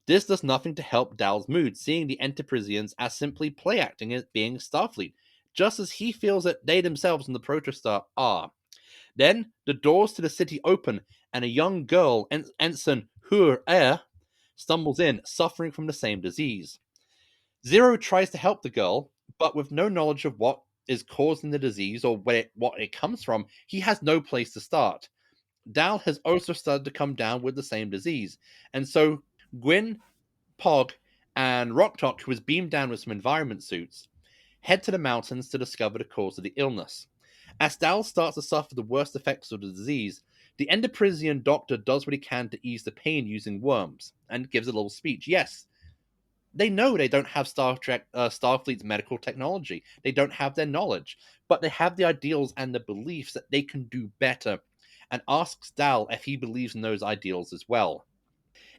This does nothing to help Dow's mood, seeing the Enterprisians as simply play acting as being Starfleet, just as he feels that they themselves in the Protostar are. Then, the doors to the city open, and a young girl, Ensign Hur-Er, stumbles in, suffering from the same disease. Zero tries to help the girl, but with no knowledge of what is causing the disease or what it comes from, he has no place to start. Dal has also started to come down with the same disease, and so Gwyn, Pog, and Rocktok, who was beamed down with some environment suits, head to the mountains to discover the cause of the illness. As Dal starts to suffer the worst effects of the disease, the Enterprisian doctor does what he can to ease the pain using worms, and gives a little speech. Yes, they know they don't have Starfleet's medical technology. They don't have their knowledge, but they have the ideals and the beliefs that they can do better, and asks Dal if he believes in those ideals as well.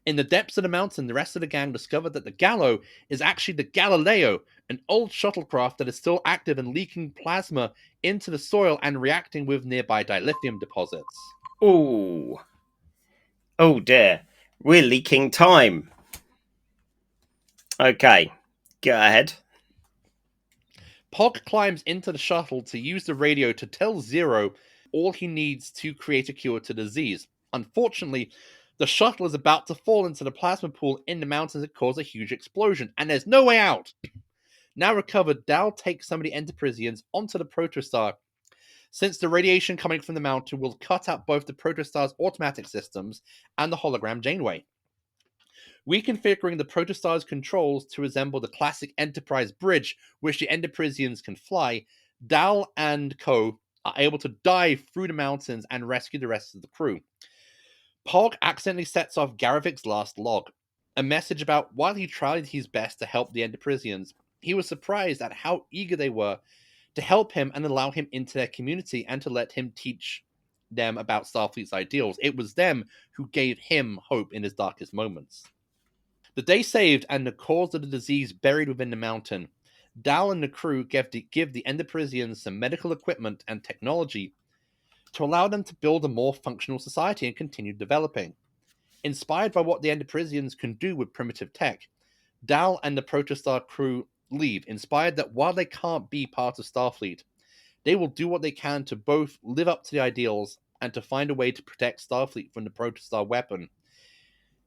In the depths of the mountain, the rest of the gang discovered that the Gallo is actually the Galileo, an old shuttlecraft that is still active and leaking plasma into the soil and reacting with nearby dilithium deposits. Oh. Oh dear. We're leaking time. Okay. Go ahead. Pog climbs into the shuttle to use the radio to tell Zero all he needs to create a cure to the disease. Unfortunately, the shuttle is about to fall into the plasma pool in the mountains and cause a huge explosion, and there's no way out. Now recovered, Dal takes some of the Enterprisians onto the Protostar, since the radiation coming from the mountain will cut out both the Protostar's automatic systems and the hologram Janeway. Reconfiguring the Protostar's controls to resemble the classic Enterprise bridge, which the Enterprisians can fly, Dal and co. are able to dive through the mountains and rescue the rest of the crew. Pog accidentally sets off Garavik's last log, a message about while he tried his best to help the Enterprisians, he was surprised at how eager they were to help him and allow him into their community and to let him teach them about Starfleet's ideals. It was them who gave him hope in his darkest moments. The day saved and the cause of the disease buried within the mountain, Dal and the crew give the Enterprisians some medical equipment and technology to allow them to build a more functional society and continue developing. Inspired by what the Enterprisians can do with primitive tech, Dal and the Protostar crew leave, inspired that while they can't be part of Starfleet, they will do what they can to both live up to the ideals and to find a way to protect Starfleet from the Protostar weapon,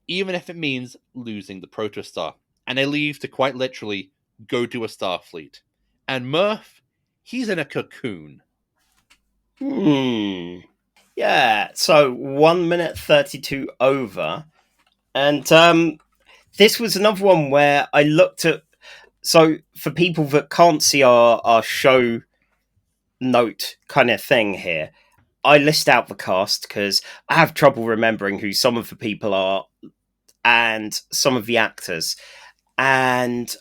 even if it means losing the Protostar. And they leave to quite literally go to a Starfleet. And Murph, he's in a cocoon. Yeah, so 1 minute 32 over. And this was another one where I looked at. So, for people that can't see our show note kind of thing here, I list out the cast because I have trouble remembering who some of the people are and some of the actors. And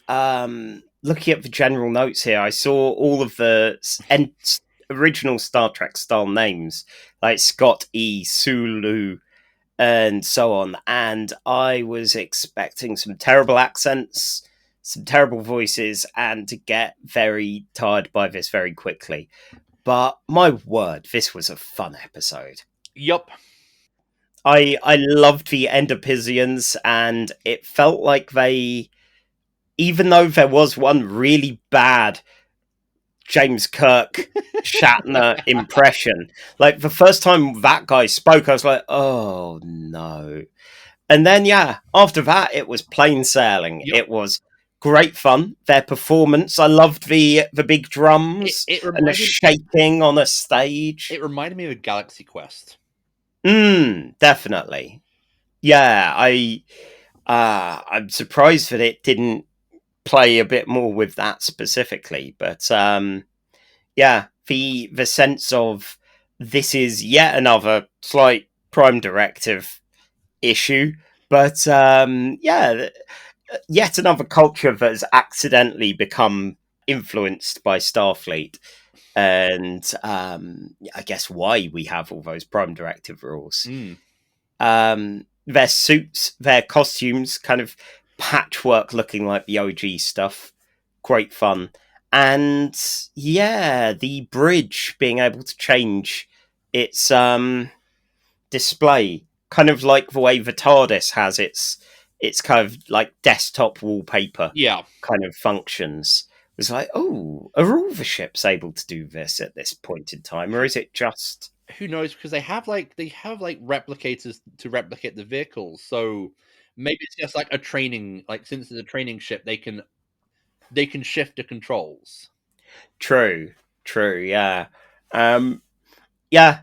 looking at the general notes here, I saw all of the original Star Trek style names, like Scott E. Sulu, and so on. And I was expecting some terrible accents, some terrible voices, and to get very tired by this very quickly. But my word, this was a fun episode. Yup. I loved the Enderpisians, and it felt like they, even though there was one really bad James Kirk Shatner impression, like the first time that guy spoke, I was like, oh no. And then, yeah, after that, it was plain sailing. Yep. It was great fun. Their performance, I loved the big drums and the shaking on a stage. It reminded me of Galaxy Quest. Definitely. Yeah, I'm surprised that it didn't play a bit more with that specifically, but yeah, the sense of this is yet another slight Prime Directive issue, but yeah, yet another culture that has accidentally become influenced by Starfleet, and I guess why we have all those Prime Directive rules. Their suits, their costumes, kind of patchwork looking like the OG stuff. Great fun. And yeah, the bridge being able to change its display, kind of like the way the TARDIS has its kind of like desktop wallpaper kind of functions. It was like, oh, are all the ships able to do this at this point in time, or is it just... Who knows? Because they have replicators to replicate the vehicles, so maybe it's just like a training. Like, since it's a training ship, they can shift the controls. True, yeah, yeah.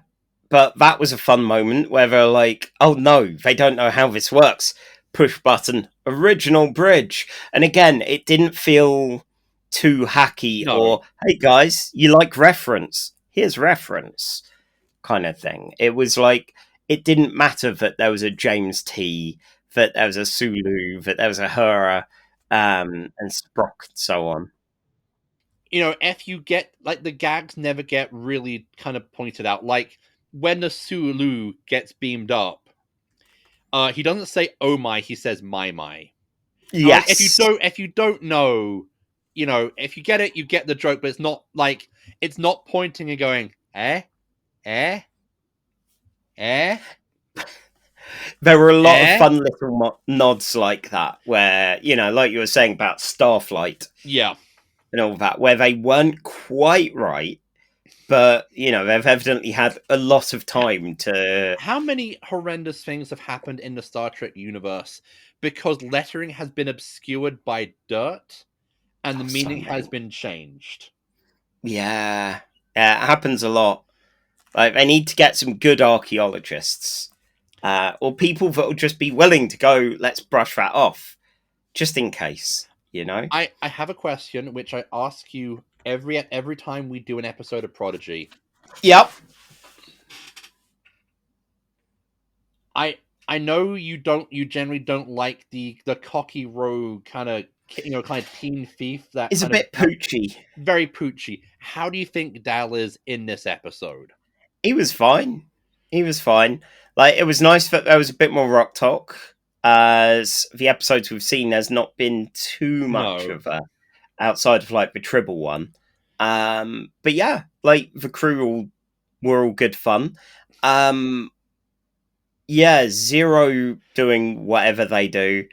But that was a fun moment where they're like, "Oh no, they don't know how this works." Push button, original bridge, and again, it didn't feel too hacky or, "Hey guys, you like reference? Here's reference." kind of thing. It was like, it didn't matter that there was a James T, that there was a Sulu, that there was a Hura, and Sprock and so on. You know, if you get, like, the gags never get really kind of pointed out. Like, when the Sulu gets beamed up, He doesn't say "oh my," he says "my." Yes. If you don't know, if you get it, you get the joke, but it's not pointing and going, eh, eh, eh. There were a lot of fun little nods like that, where, like you were saying about Starfleet Yeah. and all that, where they weren't quite right, but, they've evidently had a lot of time to... How many horrendous things have happened in the Star Trek universe because lettering has been obscured by dirt and the meaning has been changed? Yeah. It happens a lot. Like, they need to get some good archaeologists. Or people that will just be willing to go, let's brush that off. Just in case, I have a question which I ask you every time we do an episode of Prodigy. Yep. I know you generally don't like the cocky rogue kind of teen thief that is a bit poochy. Very poochy. How do you think Dal is in this episode? He was fine. Like, it was nice that there was a bit more rock talk. As the episodes we've seen, there's not been too much of outside of like the Tribble one. But yeah, like the crew were all good fun. Yeah, Zero doing whatever they do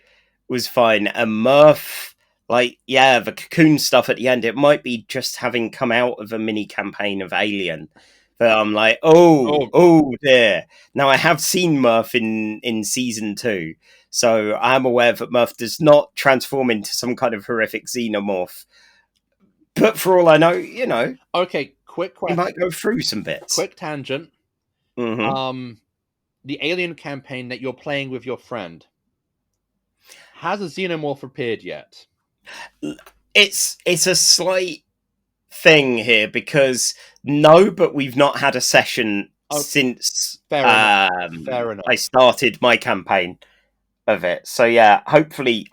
was fine. And Murph, the cocoon stuff at the end, it might be just having come out of a mini campaign of Alien. But I'm like, oh dear. Now, I have seen Murph in season 2, so I'm aware that Murph does not transform into some kind of horrific xenomorph. But for all I know, Okay, quick question. He might go through some bits. Quick tangent. Mm-hmm. The Alien campaign that you're playing with your friend, has a xenomorph appeared yet? It's a slight thing here because no, but we've not had a session since fair enough. I started my campaign of it. So yeah, hopefully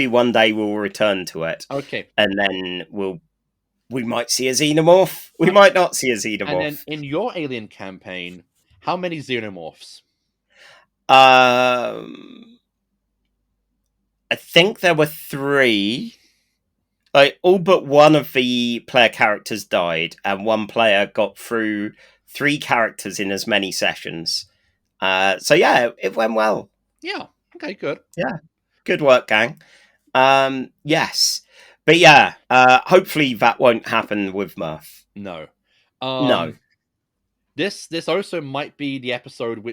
one day we'll return to it. Okay, and then we might see a xenomorph. We might not see a xenomorph. And then in your Alien campaign, how many xenomorphs? I think there were 3. Like, all but one of the player characters died, and one player got through 3 characters in as many sessions. So yeah, it went well. Yeah. Okay, good. Yeah. Good work, gang. Yes. But yeah, hopefully that won't happen with Murph. No. No. This also might be the episode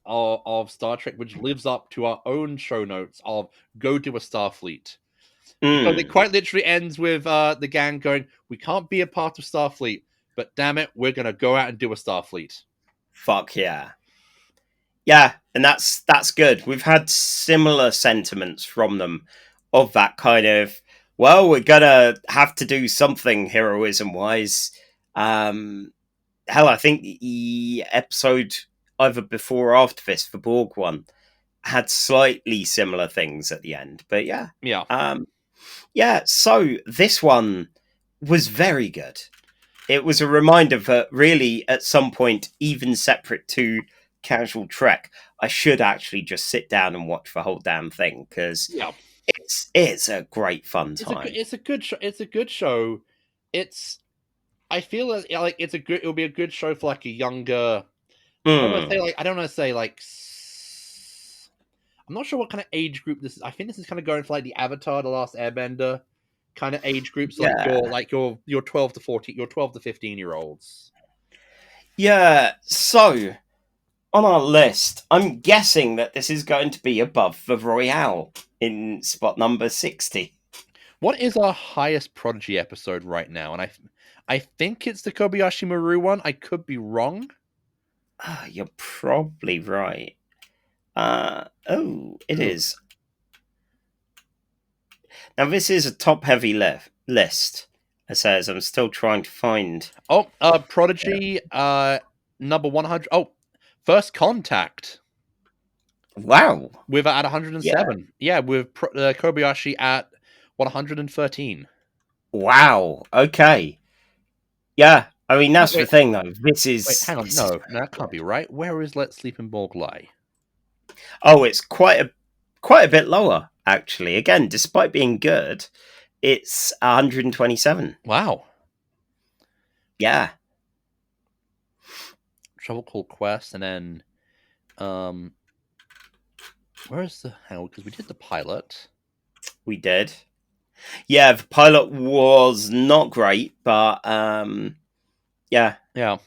of Star Trek which lives up to our own show notes of go to a Starfleet. Because it quite literally ends with the gang going, we can't be a part of Starfleet, but damn it, we're going to go out and do a Starfleet. Fuck yeah. Yeah, and that's good. We've had similar sentiments from them of that kind of, well, we're going to have to do something heroism-wise. Hell, I think the episode either before or after this, the Borg one, had slightly similar things at the end. But yeah. Yeah. Yeah, so this one was very good. It was a reminder that really, at some point, even separate to Casual Trek, I should actually just sit down and watch the whole damn thing, because it's a great fun time. It's a good show. It's a good show. I feel like it'll be a good show for like a younger. I don't want to say I'm not sure what kind of age group this is. I think this is kind of going for like the Avatar: The Last Airbender kind of age groups, like your 12 to 14, your 12 to 15-year-olds. Yeah. So on our list, I'm guessing that this is going to be above the Royale in spot number 60. What is our highest Prodigy episode right now? And I think it's the Kobayashi Maru one. I could be wrong. You're probably right. It is. Now, this is a top-heavy list. It says I'm still trying to find... Prodigy, number 100. Oh, First Contact. Wow. With at 107. Yeah, with Kobayashi at 113. Wow. Okay. Yeah. I mean, that's the thing, though. This is... Wait, hang on. No, that can't be right. Where is Let Sleep and Borg Lie? Oh, it's quite a bit lower, actually. Again, despite being good, it's 127. Wow. Yeah. Trouble Call Quest, and then where's the hell? Because we did the pilot. We did. Yeah, the pilot was not great, but yeah. Yeah.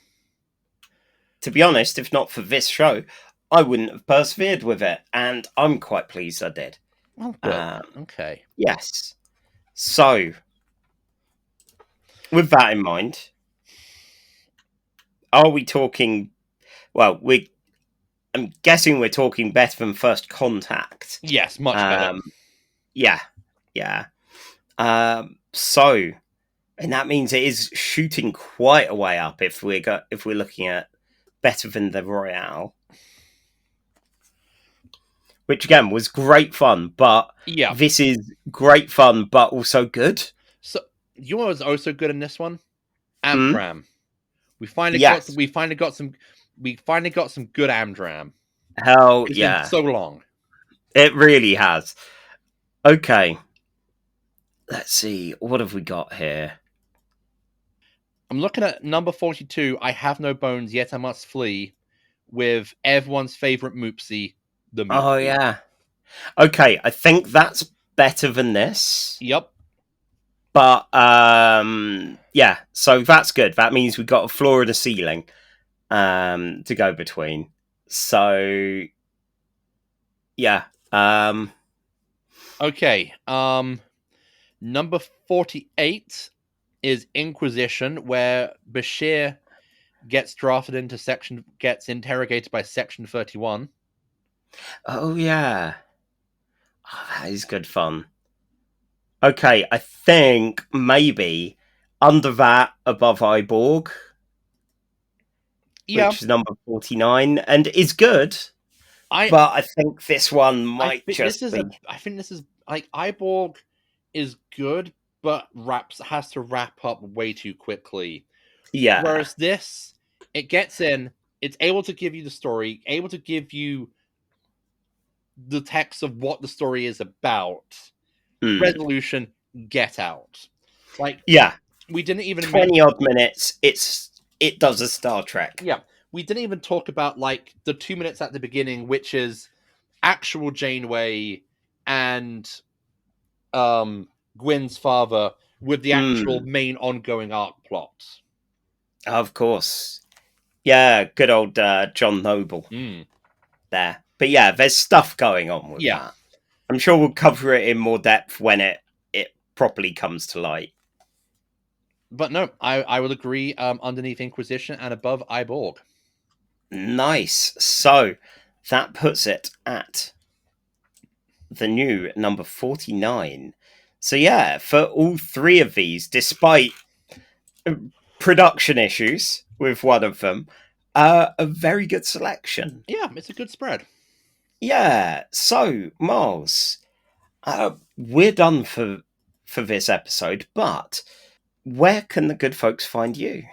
To be honest, if not for this show, I wouldn't have persevered with it, and I'm quite pleased I did. Oh, good. Okay. Yes. So, with that in mind, are we talking? Well, I'm guessing we're talking better than First Contact. Yes, much better. Yeah. So, and that means it is shooting quite a way up if we're looking at better than the Royale, which again was great fun. But Yeah, this is great fun, but also good. So you know what was also good in this one? Amdram. We finally Yes. got some good Amdram. Hell It's yeah. been so long. It really has. Okay. Let's see. What have we got here? I'm looking at number 42. I have no bones, yet I must flee. With everyone's favorite Moopsie, the Moopsie. Oh yeah. Okay, I think that's better than this. Yep. But yeah, so that's good. That means we've got a floor and a ceiling to go between. So yeah. Okay. Number 48 is Inquisition, where Bashir gets interrogated by Section 31. Oh yeah. Oh, that is good fun. Okay, I think maybe under that, above Iborg, which is number 49, and is good. But I think this one might I think this is like Iborg is good, but has to wrap up way too quickly. Yeah. Whereas this, it gets in, it's able to give you the story, able to give you the text of what the story is about. Resolution, get out. Like, yeah, we didn't even 20 odd minutes. It does a Star Trek. Yeah, we didn't even talk about like the 2 minutes at the beginning, which is actual Janeway and Gwyn's father with the actual main ongoing arc plot. Of course. Yeah, good old John Noble there. But yeah, there's stuff going on with that. I'm sure we'll cover it in more depth when it properly comes to light. But no, I will agree, underneath Inquisition and above Iborg. Nice. So that puts it at the new number 49. So yeah, for all three of these, despite production issues with one of them, a very good selection. Yeah, it's a good spread. Yeah. So Miles, we're done for this episode, but where can the good folks find you?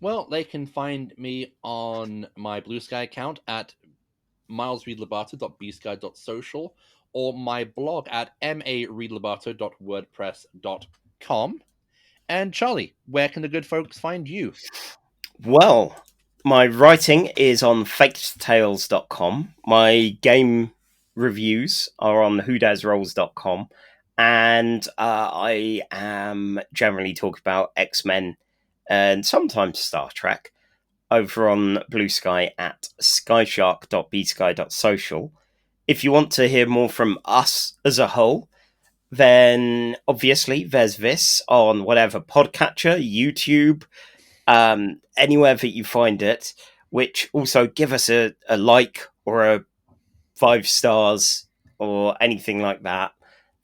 Well, they can find me on my Blue Sky account at milesreedlobato.bsky.social or my blog at mareedlobato.wordpress.com. And Charlie, where can the good folks find you? Well, my writing is on fakedtales.com. My game reviews are on whodasrolls.com. And I am generally talking about X-Men and sometimes Star Trek over on Blue Sky at skyshark.bsky.social. If you want to hear more from us as a whole, then obviously there's this on whatever podcatcher, YouTube, anywhere that you find it, which also give us a like or a 5 stars or anything like that.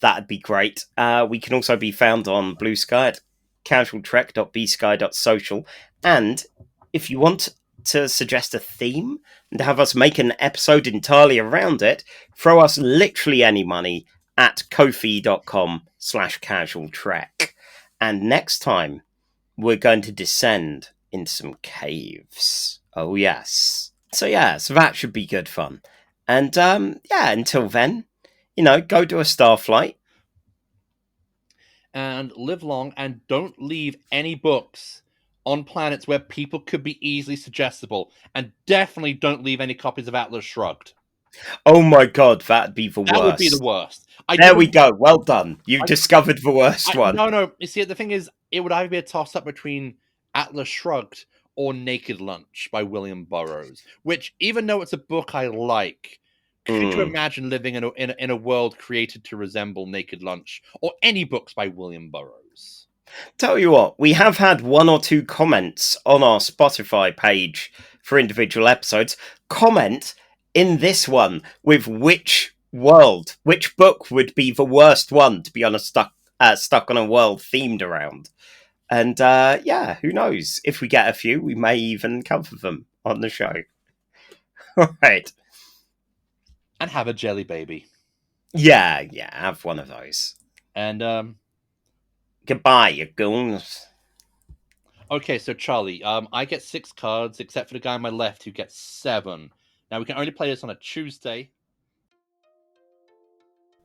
That'd be great. We can also be found on Blue Sky at casualtrek.bsky.social. And if you want to suggest a theme and have us make an episode entirely around it, throw us literally any money at ko-fi.com/casualtrek. And next time, we're going to descend into some caves. Oh, yes. So that should be good fun. And yeah, until then, go to a Starflight. And live long, and don't leave any books on planets where people could be easily suggestible. And definitely don't leave any copies of Atlas Shrugged. Oh my god, that'd be the worst. That would be the worst. There we go. Well done. You discovered the worst one. No. You see, the thing is, it would either be a toss-up between Atlas Shrugged or Naked Lunch by William Burroughs, which, even though it's a book I like, could you imagine living in a world created to resemble Naked Lunch or any books by William Burroughs? Tell you what, we have had 1 or 2 comments on our Spotify page for individual episodes. Comment in this one with which book would be the worst one to be on stuck on a world themed around. And yeah, who knows? If we get a few, we may even cover them on the show. All right. And have a jelly baby. Yeah, have one of those. And goodbye, you goons. Okay, so Charlie, I get 6 cards, except for the guy on my left who gets 7. Now we can only play this on a Tuesday.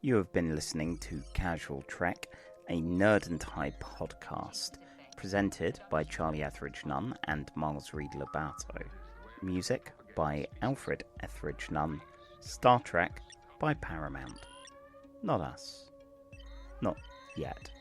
You have been listening to Casual Trek, a Nerd and High podcast, presented by Charlie Etheridge Nunn and Miles Reed Lobato. Music by Alfred Etheridge Nunn. Star Trek by Paramount. Not us. Not yet.